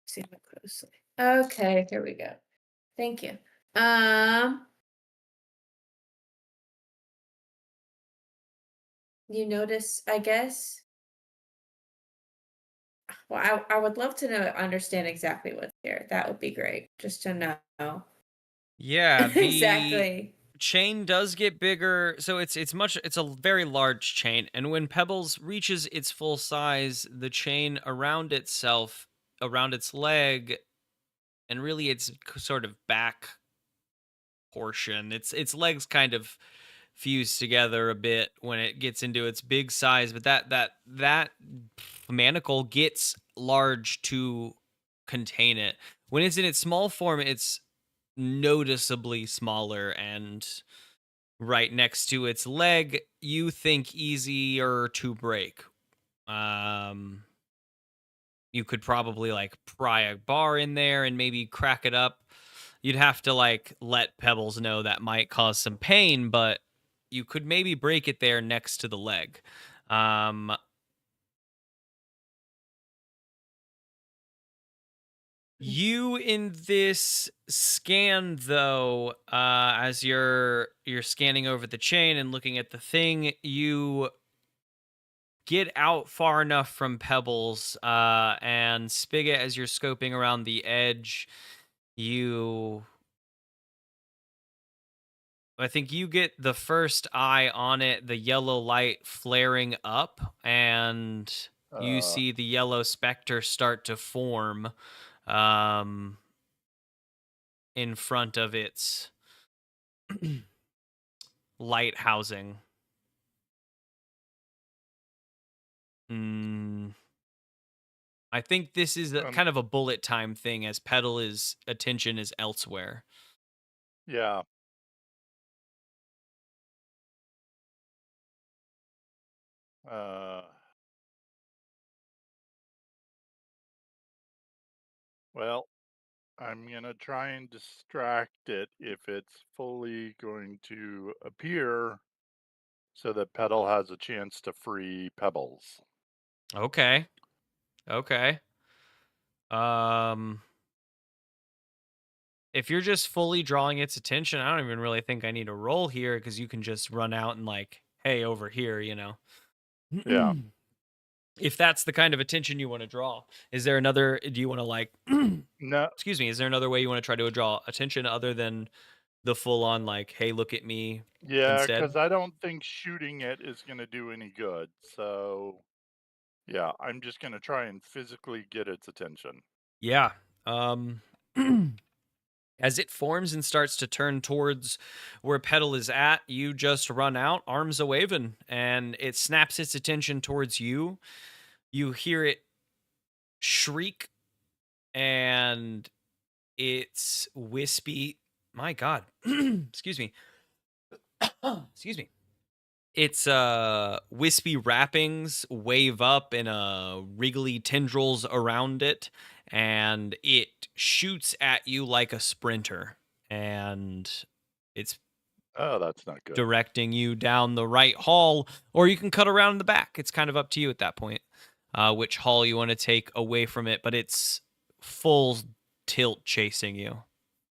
see them closely. Okay, here we go. Thank you. You notice, I guess. Well, I would love to understand exactly what's here. That would be great, just to know. Yeah, the Exactly. chain does get bigger, so it's a very large chain, and when Pebbles reaches its full size, the chain around itself, around its leg, and really its sort of back portion, its legs kind of fuse together a bit when it gets into its big size, but that manacle gets large to contain it. When it's in its small form, it's noticeably smaller, and right next to its leg, you think easier to break. You could probably like pry a bar in there and maybe crack it up. You'd have to like let Pebbles know that might cause some pain, but you could maybe break it there next to the leg. Um, you in this scan though, as you're scanning over the chain and looking at the thing, you get out far enough from Pebbles, and Spigot, as you're scoping around the edge, I think you get the first eye on it, the yellow light flaring up, and you see the yellow specter start to form in front of its light housing. I think this is kind of a bullet time thing, as Petal's attention is elsewhere. Yeah. Well, I'm going to try and distract it if it's fully going to appear so that Petal has a chance to free Pebbles. Okay. If you're just fully drawing its attention, I don't even really think I need a roll here, because you can just run out and like, hey, over here, you know. Yeah. If that's the kind of attention you want to draw. Is there another, do you want to like No. Excuse me, is there another way you want to try to draw attention other than the full on like, hey, look at me Yeah, instead? because I don't think shooting it is going to do any good. So, yeah, I'm just going to try and physically get its attention. Yeah. As it forms and starts to turn towards where Petal is at, you just run out, arms a waving, and it snaps its attention towards you. You hear it shriek, and it's wispy. My God. Excuse me. Excuse me. Its wispy wrappings wave up in wriggly tendrils around it, and it shoots at you like a sprinter, and it's Oh, that's not good. directing you down the right hall, or you can cut around the back. It's kind of up to you at that point, which hall you want to take away from it, but it's full tilt chasing you.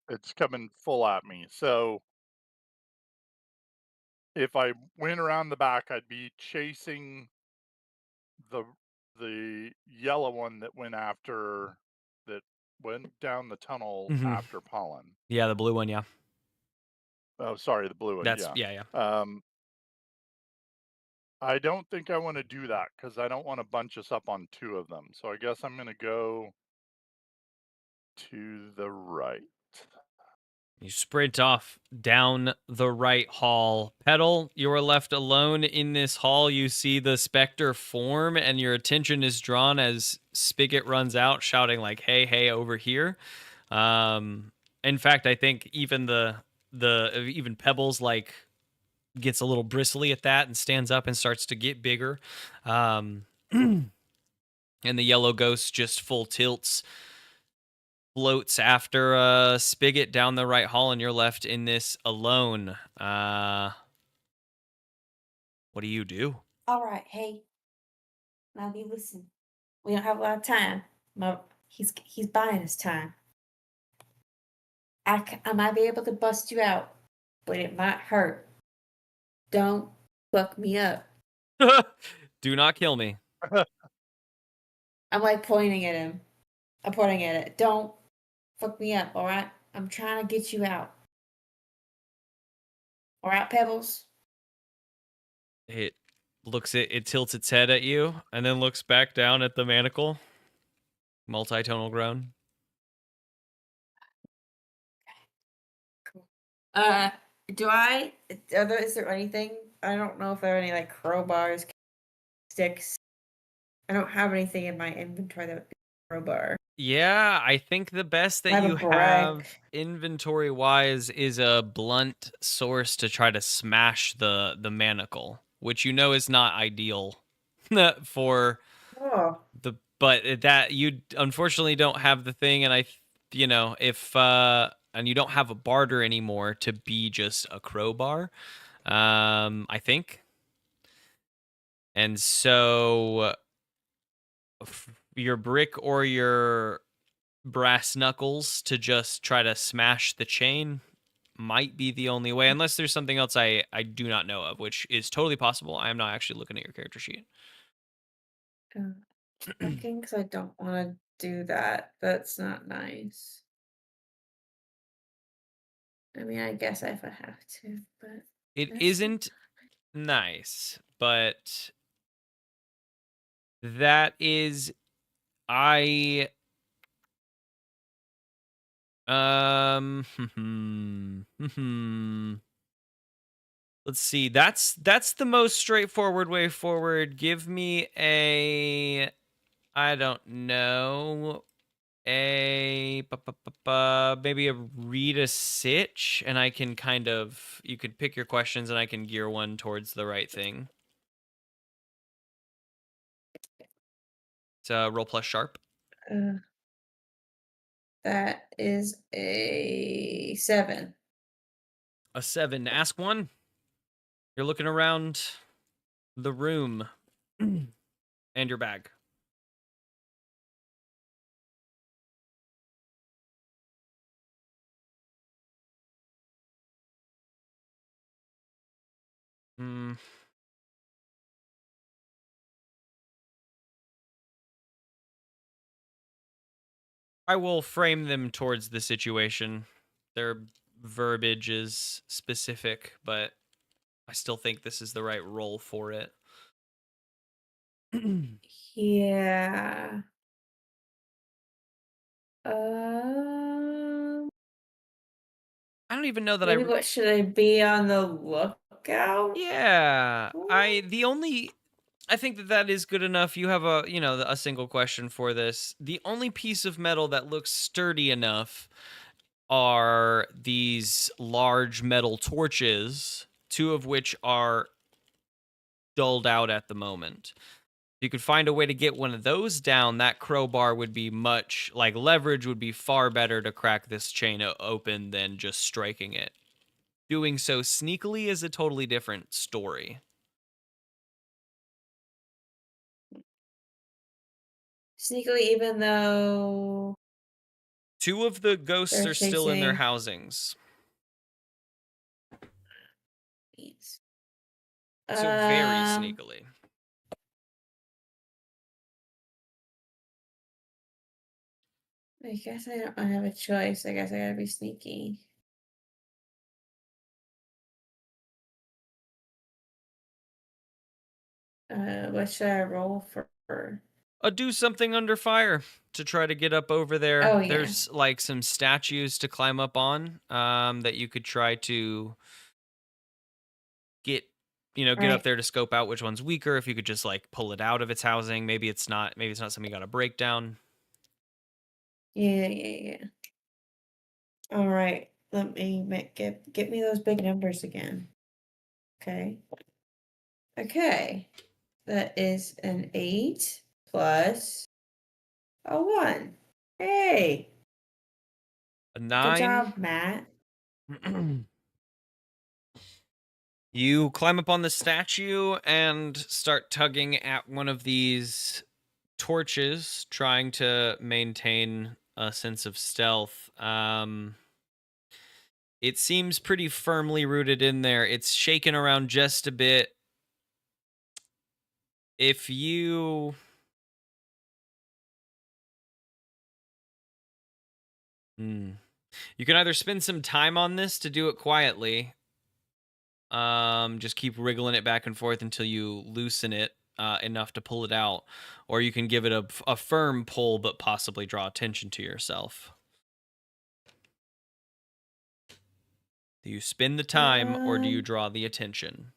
It's coming full at me. So, if I went around the back, I'd be chasing the the yellow one that went down the tunnel Mhm. after Pollen. Yeah, the blue one. Yeah, Oh, sorry, the blue one. that's Yeah. yeah. I don't think I want to do that because I don't want to bunch us up on two of them. So I guess I'm going to go to the right. You sprint off down the right hall. Petal, you are left alone in this hall. You see the specter form, and your attention is drawn as Spigot runs out, shouting like, "Hey, hey, over here!" In fact, I think even even Pebbles like gets a little bristly at that and stands up and starts to get bigger. And the yellow ghost just full tilts, floats after Spigot down the right hall, and you're left in this alone. What do you do? All right, hey, now you listen. We don't have a lot of time. He's buying his time. I might be able to bust you out, but it might hurt. Don't fuck me up. Do not kill me. I'm like pointing at him. I'm pointing at it. Don't fuck me up, all right? I'm trying to get you out. All right, Pebbles? It it tilts its head at you and then looks back down at the manacle. Multitonal groan. Is there anything? I don't know if there are any like crowbars, sticks. I don't have anything in my inventory that would be a crowbar. Yeah, I think the best I that have a you have brick. inventory wise is a blunt source to try to smash the manacle, which you know is not ideal for Oh, but that you unfortunately don't have the thing, and if and you don't have a barter anymore to be just a crowbar, I think. And so your brick or your brass knuckles to just try to smash the chain might be the only way, unless there's something else I do not know of, which is totally possible. I am not actually looking at your character sheet. checking because I don't want to do that. That's not nice. I mean, I guess if I have to, but It that's isn't nice, but that is I let's see. That's the most straightforward way forward. Give me a I don't know. Maybe a read a sitch, and I can you can pick your questions and I can gear one towards the right thing. It's roll plus sharp. that is a 7. A 7. Ask one. You're looking around the room and your bag. Hmm. I will frame them towards the situation. Their verbiage is specific, but I still think this is the right role for it. Yeah. Um, I don't even know that maybe what should I be on the lookout? Yeah, for? I think that is good enough. You have a single question for this. The only piece of metal that looks sturdy enough are these large metal torches, two of which are dulled out at the moment. If you could find a way to get one of those down, that crowbar would be much like leverage would be far better to crack this chain open than just striking it. Doing so sneakily is a totally different story. Sneakily, even though Two of the ghosts they're are still in their chasing housings. these. So very sneakily. I guess I don't have a choice. I guess I gotta be sneaky. What should I roll for? Do something under fire to try to get up over there. Oh, yeah. There's like some statues to climb up on that you could try to get get up Right. there to scope out which one's weaker. If you could just like pull it out of its housing, maybe it's not something you got to break down. Yeah. All right. Let me get me those big numbers again. Okay. That is an 8 plus a 1. Hey, A good 9. job, Matt. You climb up on the statue and start tugging at one of these torches, trying to maintain a sense of stealth. It seems pretty firmly rooted in there. It's shaking around just a bit. If you You can either spend some time on this to do it quietly. Just keep wriggling it back and forth until you loosen it enough to pull it out, or you can give it a firm pull, but possibly draw attention to yourself. Do you spend the time, or do you draw the attention?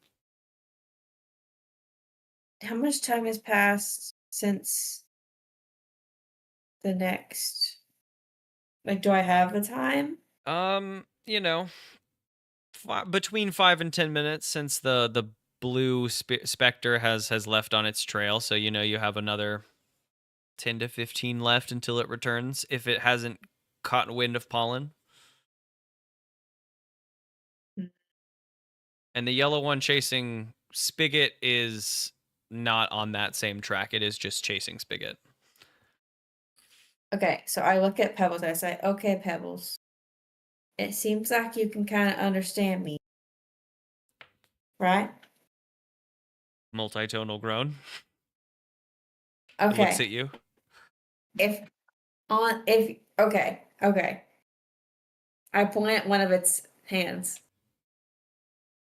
How much time has passed since the next? Like, do I have the time? Between 5 and 10 minutes since the blue specter has left on its trail, so you have another 10 to 15 left until it returns, if it hasn't caught wind of Pollen. And the yellow one chasing Spigot is not on that same track. It is just chasing Spigot. Okay, so I look at Pebbles and I say, okay, Pebbles, it seems like you can kind of understand me, right? Multitonal groan. Okay. It looks at you. Okay. I point at one of its hands.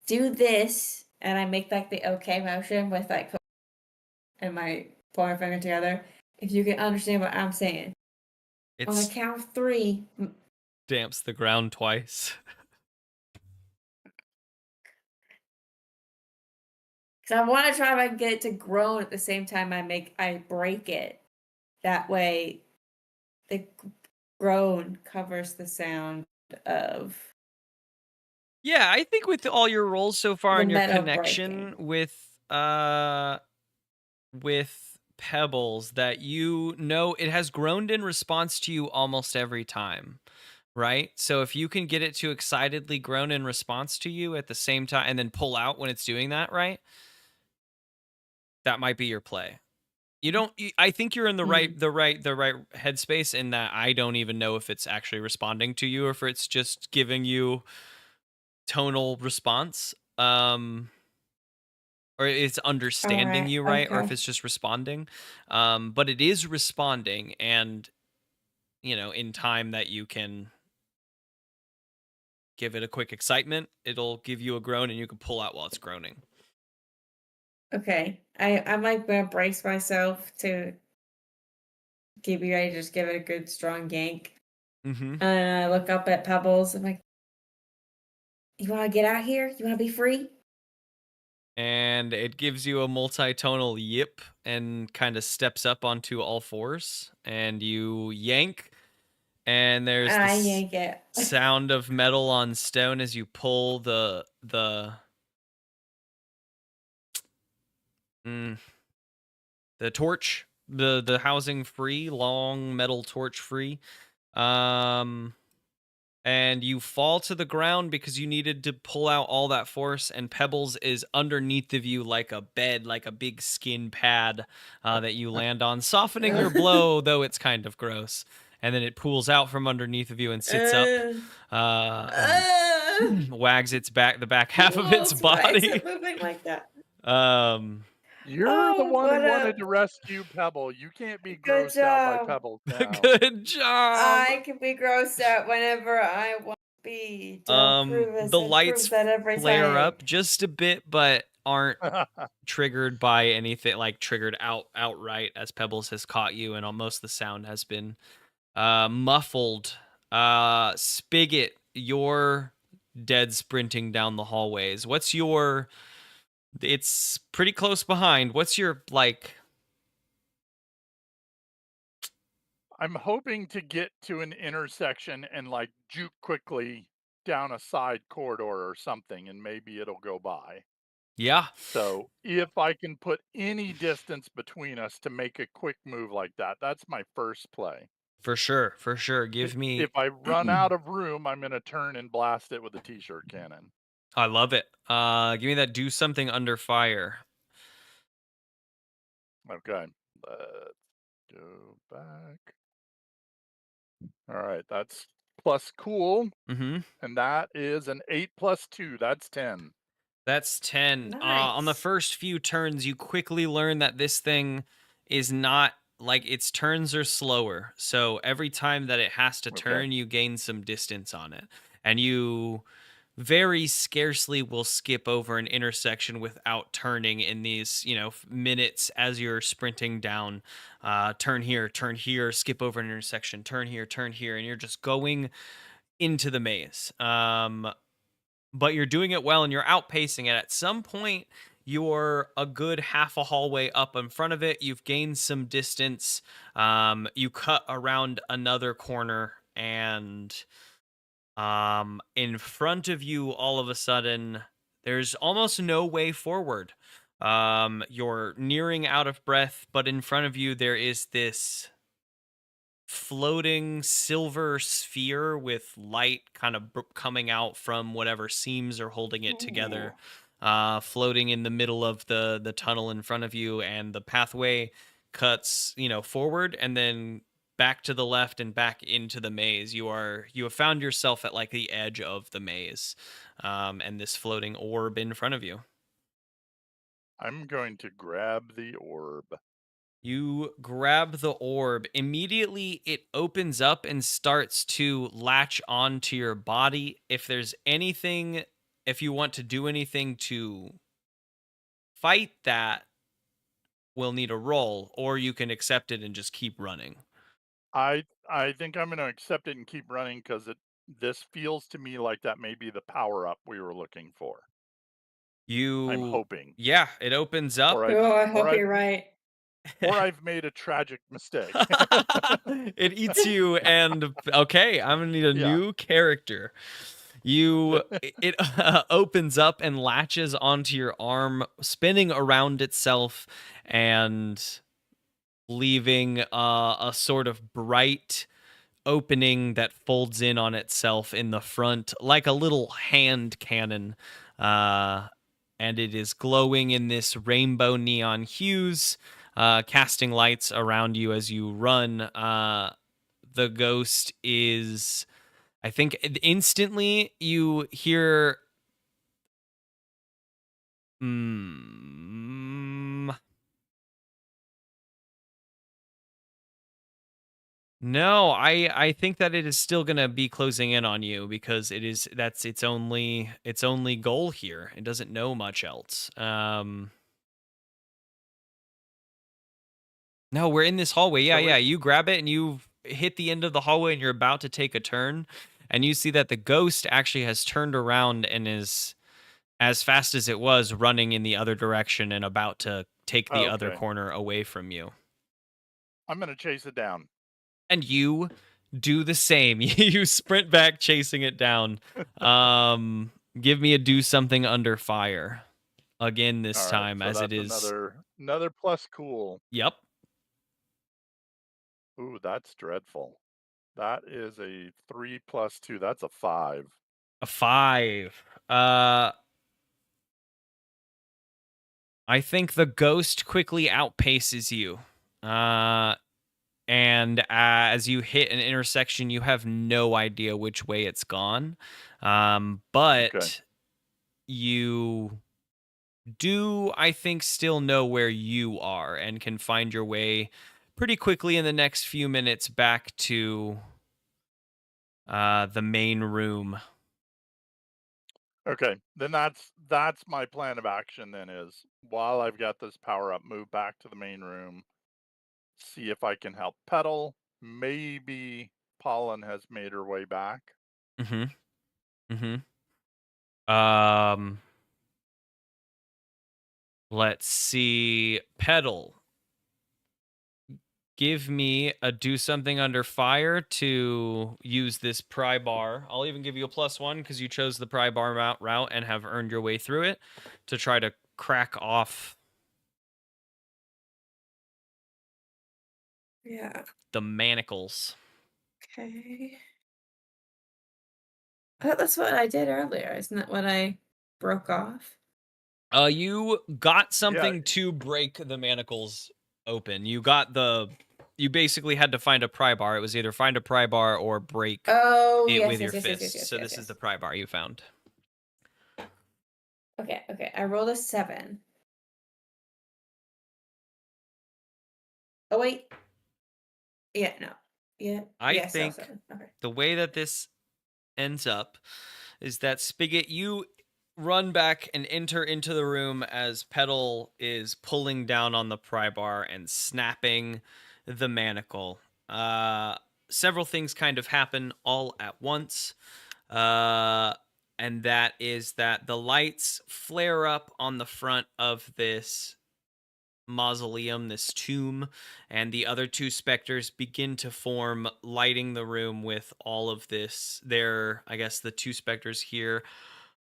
Do this, and I make like the okay motion with like and my pointer finger together. If you can understand what I'm saying. On the count of 3. Damps the ground twice. Because I want to try if I can get it to groan at the same time I break it. That way, the groan covers the sound of. Yeah, I think with all your rolls so far and your connection breaking. with Pebbles, that it has groaned in response to you almost every time, right? So if you can get it to excitedly groan in response to you at the same time and then pull out when it's doing that, right? That might be your play. I think you're in the right headspace in that I don't even know if it's actually responding to you or if it's just giving you tonal response. Or it's understanding you, right? Okay. Or if it's just responding. But it is responding, and in time that you can give it a quick excitement, it'll give you a groan and you can pull out while it's groaning. Okay. I'm like gonna brace myself to be ready to just give it a good strong yank. Mm-hmm. And I look up at Pebbles. I'm like, you want to get out here? You want to be free? And it gives you a multitonal yip and kind of steps up onto all fours, and you yank, and there's yank it. sound of metal on stone as you pull the torch, the housing free, long metal torch free. And you fall to the ground because you needed to pull out all that force, and Pebbles is underneath of you like a bed, like a big skin pad that you land on, softening your blow, though it's kind of gross. And then it pulls out from underneath of you and sits up, and wags the back half of its body. Why is it moving like that? You're the Oh, one who what wanted a to rescue Pebble. You can't be good grossed out by job. Pebbles now. Good job. I can be grossed out whenever I want to be. Don't prove us The and prove lights that every flare time. up just a bit, but aren't triggered by anything, like triggered outright, as Pebbles has caught you, and almost the sound has been muffled. Spigot, you're dead sprinting down the hallways. What's your? It's pretty close behind. What's your like? I'm hoping to get to an intersection and like juke quickly down a side corridor or something, and maybe it'll go by. Yeah, So if I can put any distance between us to make a quick move like that, that's my first play. for sure, for sure. Give me. If I run out of room, I'm going to turn and blast it with a t-shirt cannon. I love it. Give me that. Do something under fire. Okay. Let's go back. All right. That's plus cool. Mm-hmm. And that is an 8 plus 2. That's 10. That's 10. On the Nice. first few turns, you quickly learn that this thing is not like its turns are slower. So every time that it has to Okay. turn, you gain some distance on it. And you very scarcely will skip over an intersection without turning in these, minutes as you're sprinting down. Turn here, skip over an intersection, turn here, and you're just going into the maze. But you're doing it well and you're outpacing it. At some point, you're a good half a hallway up in front of it. You've gained some distance. You cut around another corner, and in front of you, all of a sudden, there's almost no way forward. You're nearing out of breath, but in front of you, there is this floating silver sphere with light kind of coming out from whatever seams are holding it together, floating in the middle of the tunnel in front of you, and the pathway cuts forward and then back to the left and back into the maze. You have found yourself at like the edge of the maze, and this floating orb in front of you. I'm going to grab the orb. You grab the orb. Immediately, it opens up and starts to latch onto your body. If you want to do anything to fight that, we'll need a roll, or you can accept it and just keep running. I think I'm going to accept it and keep running because this feels to me like that may be the power up we were looking for. I'm hoping. Yeah, it opens up. Oh, I hope you're right. Or I've made a tragic mistake. It eats you, and okay, I'm gonna need a new character. It opens up and latches onto your arm, spinning around itself and leaving a sort of bright opening that folds in on itself in the front like a little hand cannon. And it is glowing in this rainbow neon hues, casting lights around you as you run. The ghost is, I think, instantly you hear. No, I think that it is still gonna be closing in on you because that's its only goal here. It doesn't know much else. No, we're in this hallway. Yeah, So yeah. You grab it and you hit the end of the hallway and you're about to take a turn, and you see that the ghost actually has turned around and is, as fast as it was, running in the other direction and about to take the other Okay. corner away from you. I'm going to chase it down. And you do the same. You sprint back, chasing it down. Give me a do something under fire again this All right, time, so as it that's is. another plus cool. Yep, Ooh, that's dreadful. That is a 3 plus 2. That's a 5. a 5. I think the ghost quickly outpaces you. And as you hit an intersection, you have no idea which way it's gone. But Okay. you do, I think, still know where you are and can find your way pretty quickly in the next few minutes back to the main room. Okay, then that's my plan of action. Then is while I've got this power up, move back to the main room, see if I can help Petal. Maybe Pollen has made her way back. Mm-hmm. Mm-hmm. Let's see. Petal. Give me a do something under fire to use this pry bar. I'll even give you a +1 because you chose the pry bar route and have earned your way through it to try to crack off Yeah. the manacles. Okay. I thought that's what I did earlier. Isn't that what I broke off? You got Yeah, something to break the manacles open. You basically had to find a pry bar. It was either find a pry bar or break Oh, it yes, with yes, your yes, yes, yes, fists. yes, So yes, this is the yes. pry bar you found. Okay. I rolled a 7. Oh, wait. Yeah, no. I Still think 7. Okay. the way that this ends up is that Spigot, you run back and enter into the room as Petal is pulling down on the pry bar and snapping the manacle. Several things kind of happen all at once. And that is that the lights flare up on the front of this mausoleum, this tomb, and the other two specters begin to form, lighting the room with all of this. I guess the two specters here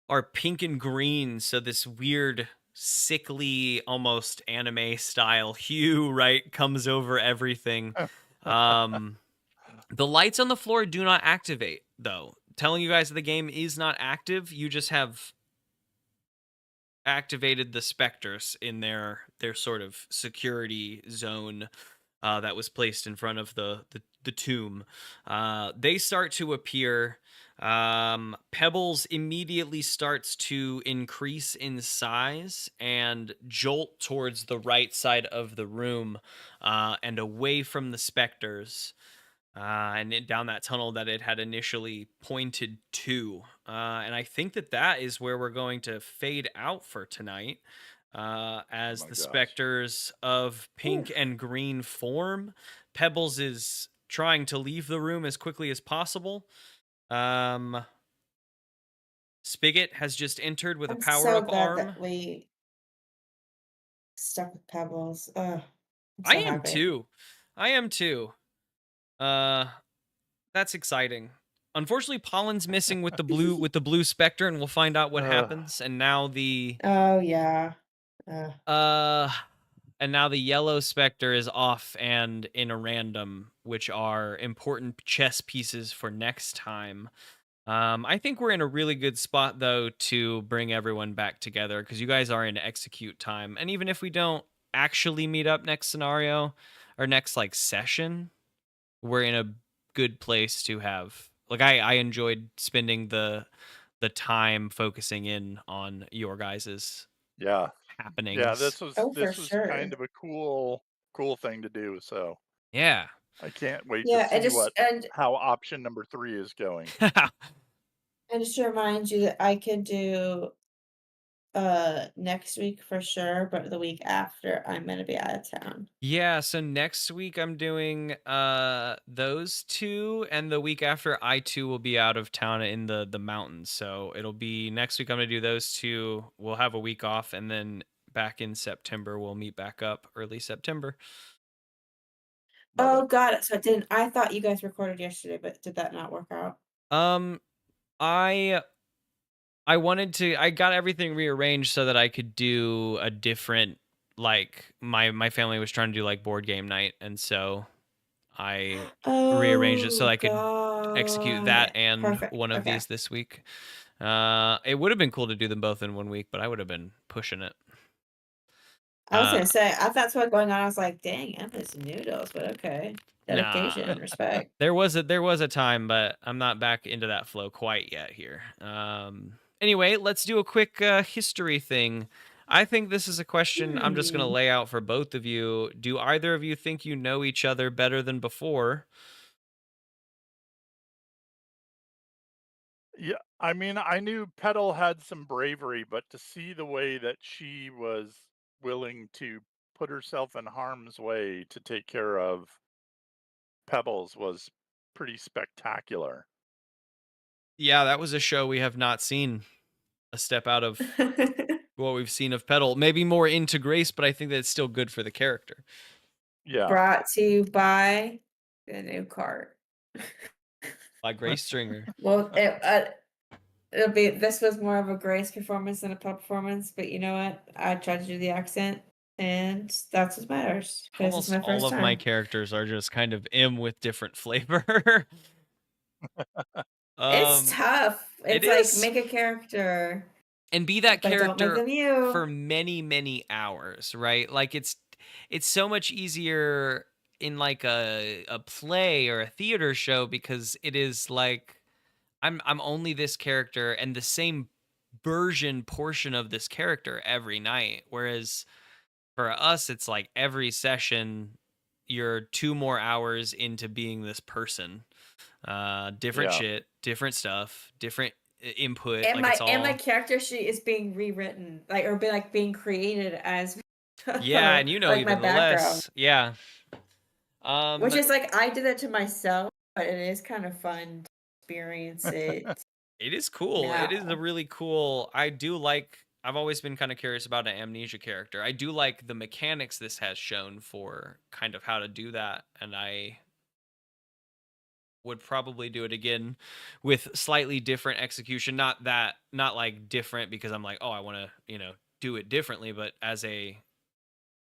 are pink and green, so this weird, sickly, almost anime style hue, right, comes over everything. The lights on the floor do not activate, though. Telling you guys that the game is not active, you just have activated the specters in their sort of security zone that was placed in front of the tomb. They start to appear. Pebbles immediately starts to increase in size and jolt towards the right side of the room and away from the specters. Down that tunnel that it had initially pointed to. And I think that is where we're going to fade out for tonight. oh As my the gosh. specters of pink Oof. and green form, Pebbles is trying to leave the room as quickly as possible. Spigot has just entered with a I'm so power-up glad arm. that we stuck with Pebbles. I'm I so am happy. too. I am too. Uh, That's exciting. Unfortunately, Pollen's missing with the blue specter, and we'll find out what Uh, happens. And now Oh, yeah. uh the yellow specter is off and in a random, which are important chess pieces for next time. I think we're in a really good spot though to bring everyone back together because you guys are in execute time, and even if we don't actually meet up next scenario or next like session, we're in a good place to have like I enjoyed spending the time focusing in on your guys's yeah, yeah. happenings. Oh, for This was kind sure. of a cool thing to do. So Yeah. I can't wait to Yeah, see how option number 3 is going. and just to remind you that I could do next week for sure, but the week after I'm gonna be out of town. Yeah, so next week I'm doing those two, and the week after I too will be out of town in the mountains. So it'll be next week I'm gonna do those two. We'll have a week off, and then back in September we'll meet back up early September. Love it. Oh, got it. So it didn't. I thought you guys recorded yesterday, but did that not work out? Um I I got everything rearranged so that I could do a different, like my family was trying to do like board game night, and so I rearranged it so Oh, I could execute got that it. and Perfect. one of Okay. these this week. It would have been cool to do them both in one week, but I would have been pushing it. I was Uh, gonna say, I thought what's going on. I was like, dang, Emma's noodles, but okay. nah. Dedication, respect. There was a time, but I'm not back into that flow quite yet here. Anyway, let's do a quick history thing. I think this is a question I'm just going to Hmm. lay out for both of you. Do either of you think you know each other better than before? Yeah, I mean, I knew Petal had some bravery, but to see the way that she was willing to put herself in harm's way to take care of Pebbles was pretty spectacular. Yeah, that was a show we have not seen a step out of what we've seen of Petal. Maybe more into Grace, but I think that's still good for the character. Yeah. Brought to you by the new cart. By Grace Stringer. Well, it'll be. This was more of a Grace performance than a Pep performance, but you know what? I tried to do the accent, and that's what matters because it's Almost my all first of my time. characters are just kind of M with different flavor. It's um, tough. it It's like is. make a character, And be that but don't make character them you. for many, many hours, right? Like it's so much easier in like a play or a theater show because it is like I'm only this character and the same version portion of this character every night. Whereas for us, it's like every session you're 2 more hours into being this person. Different Yeah. shit, different stuff, different input. And Like it's my all character sheet is being rewritten, like or being created as yeah, and you know like my even the background, less. Yeah. Um which is like I did it to myself, but it is kind of fun to experience it it is cool. It is a now. really cool. I do like I've always been kind of curious about an amnesia character. I do like the mechanics this has shown for kind of how to do that, and I would probably do it again with slightly different execution. Not like different because I'm like, "Oh, I want to, do it differently," but as a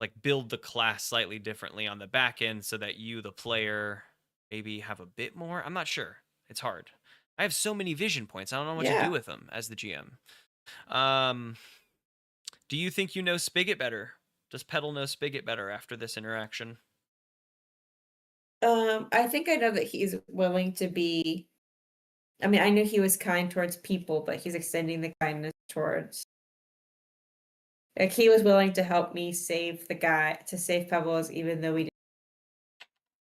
like build the class slightly differently on the back end so that you the player maybe have a bit more. I'm not sure. It's hard. I have so many vision points. I don't know what to do Yeah. with them as the GM. um do you think you know Spigot better? Does Petal know Spigot better after this interaction? I think I know that he's willing to be. I mean, I knew he was kind towards people, but he's extending the kindness towards. Like he was willing to help me save to save Pebbles, even though we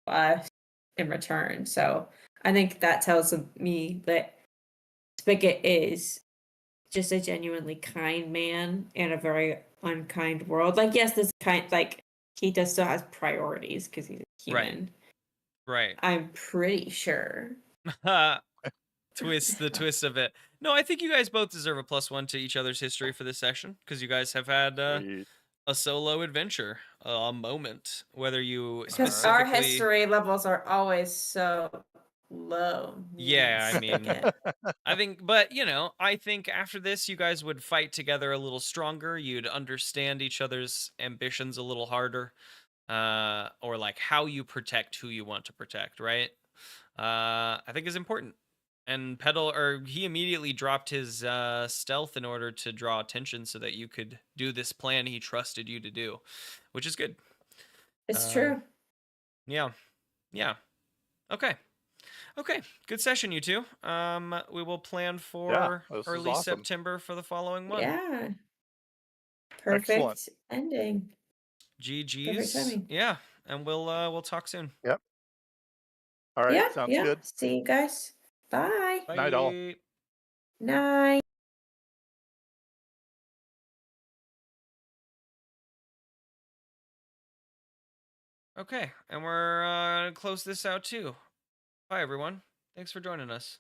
didn't us in return. So I think that tells me that Spigot is just a genuinely kind man in a very unkind world. Like, yes, this kind like he does still has priorities because he's a Right. human. Right. I'm pretty sure. The twist of it. No, I think you guys both deserve a +1 to each other's history for this session because you guys have had Sweet. a solo adventure, a moment, whether you Because our specifically. history levels are always so low. Yeah, I mean, Spigot. I think, but I think after this, you guys would fight together a little stronger. You'd understand each other's ambitions a little harder, or like how you protect who you want to protect, right? I think is important. And he immediately dropped his stealth in order to draw attention so that you could do this plan he trusted you to do, which is good. It's Uh, true. yeah, yeah. Okay. Okay, good session, you two. We will plan Yeah, for this was early awesome. September for the following one. Yeah. Excellent. Perfect ending. Perfect GG's. timing. Yeah, and we'll talk soon. Yep. All right. Yeah, Sounds yeah. good. See you guys. Bye. Night all. Bye. Night. Okay, and we're gonna close this out too. Bye, everyone. Thanks for joining us.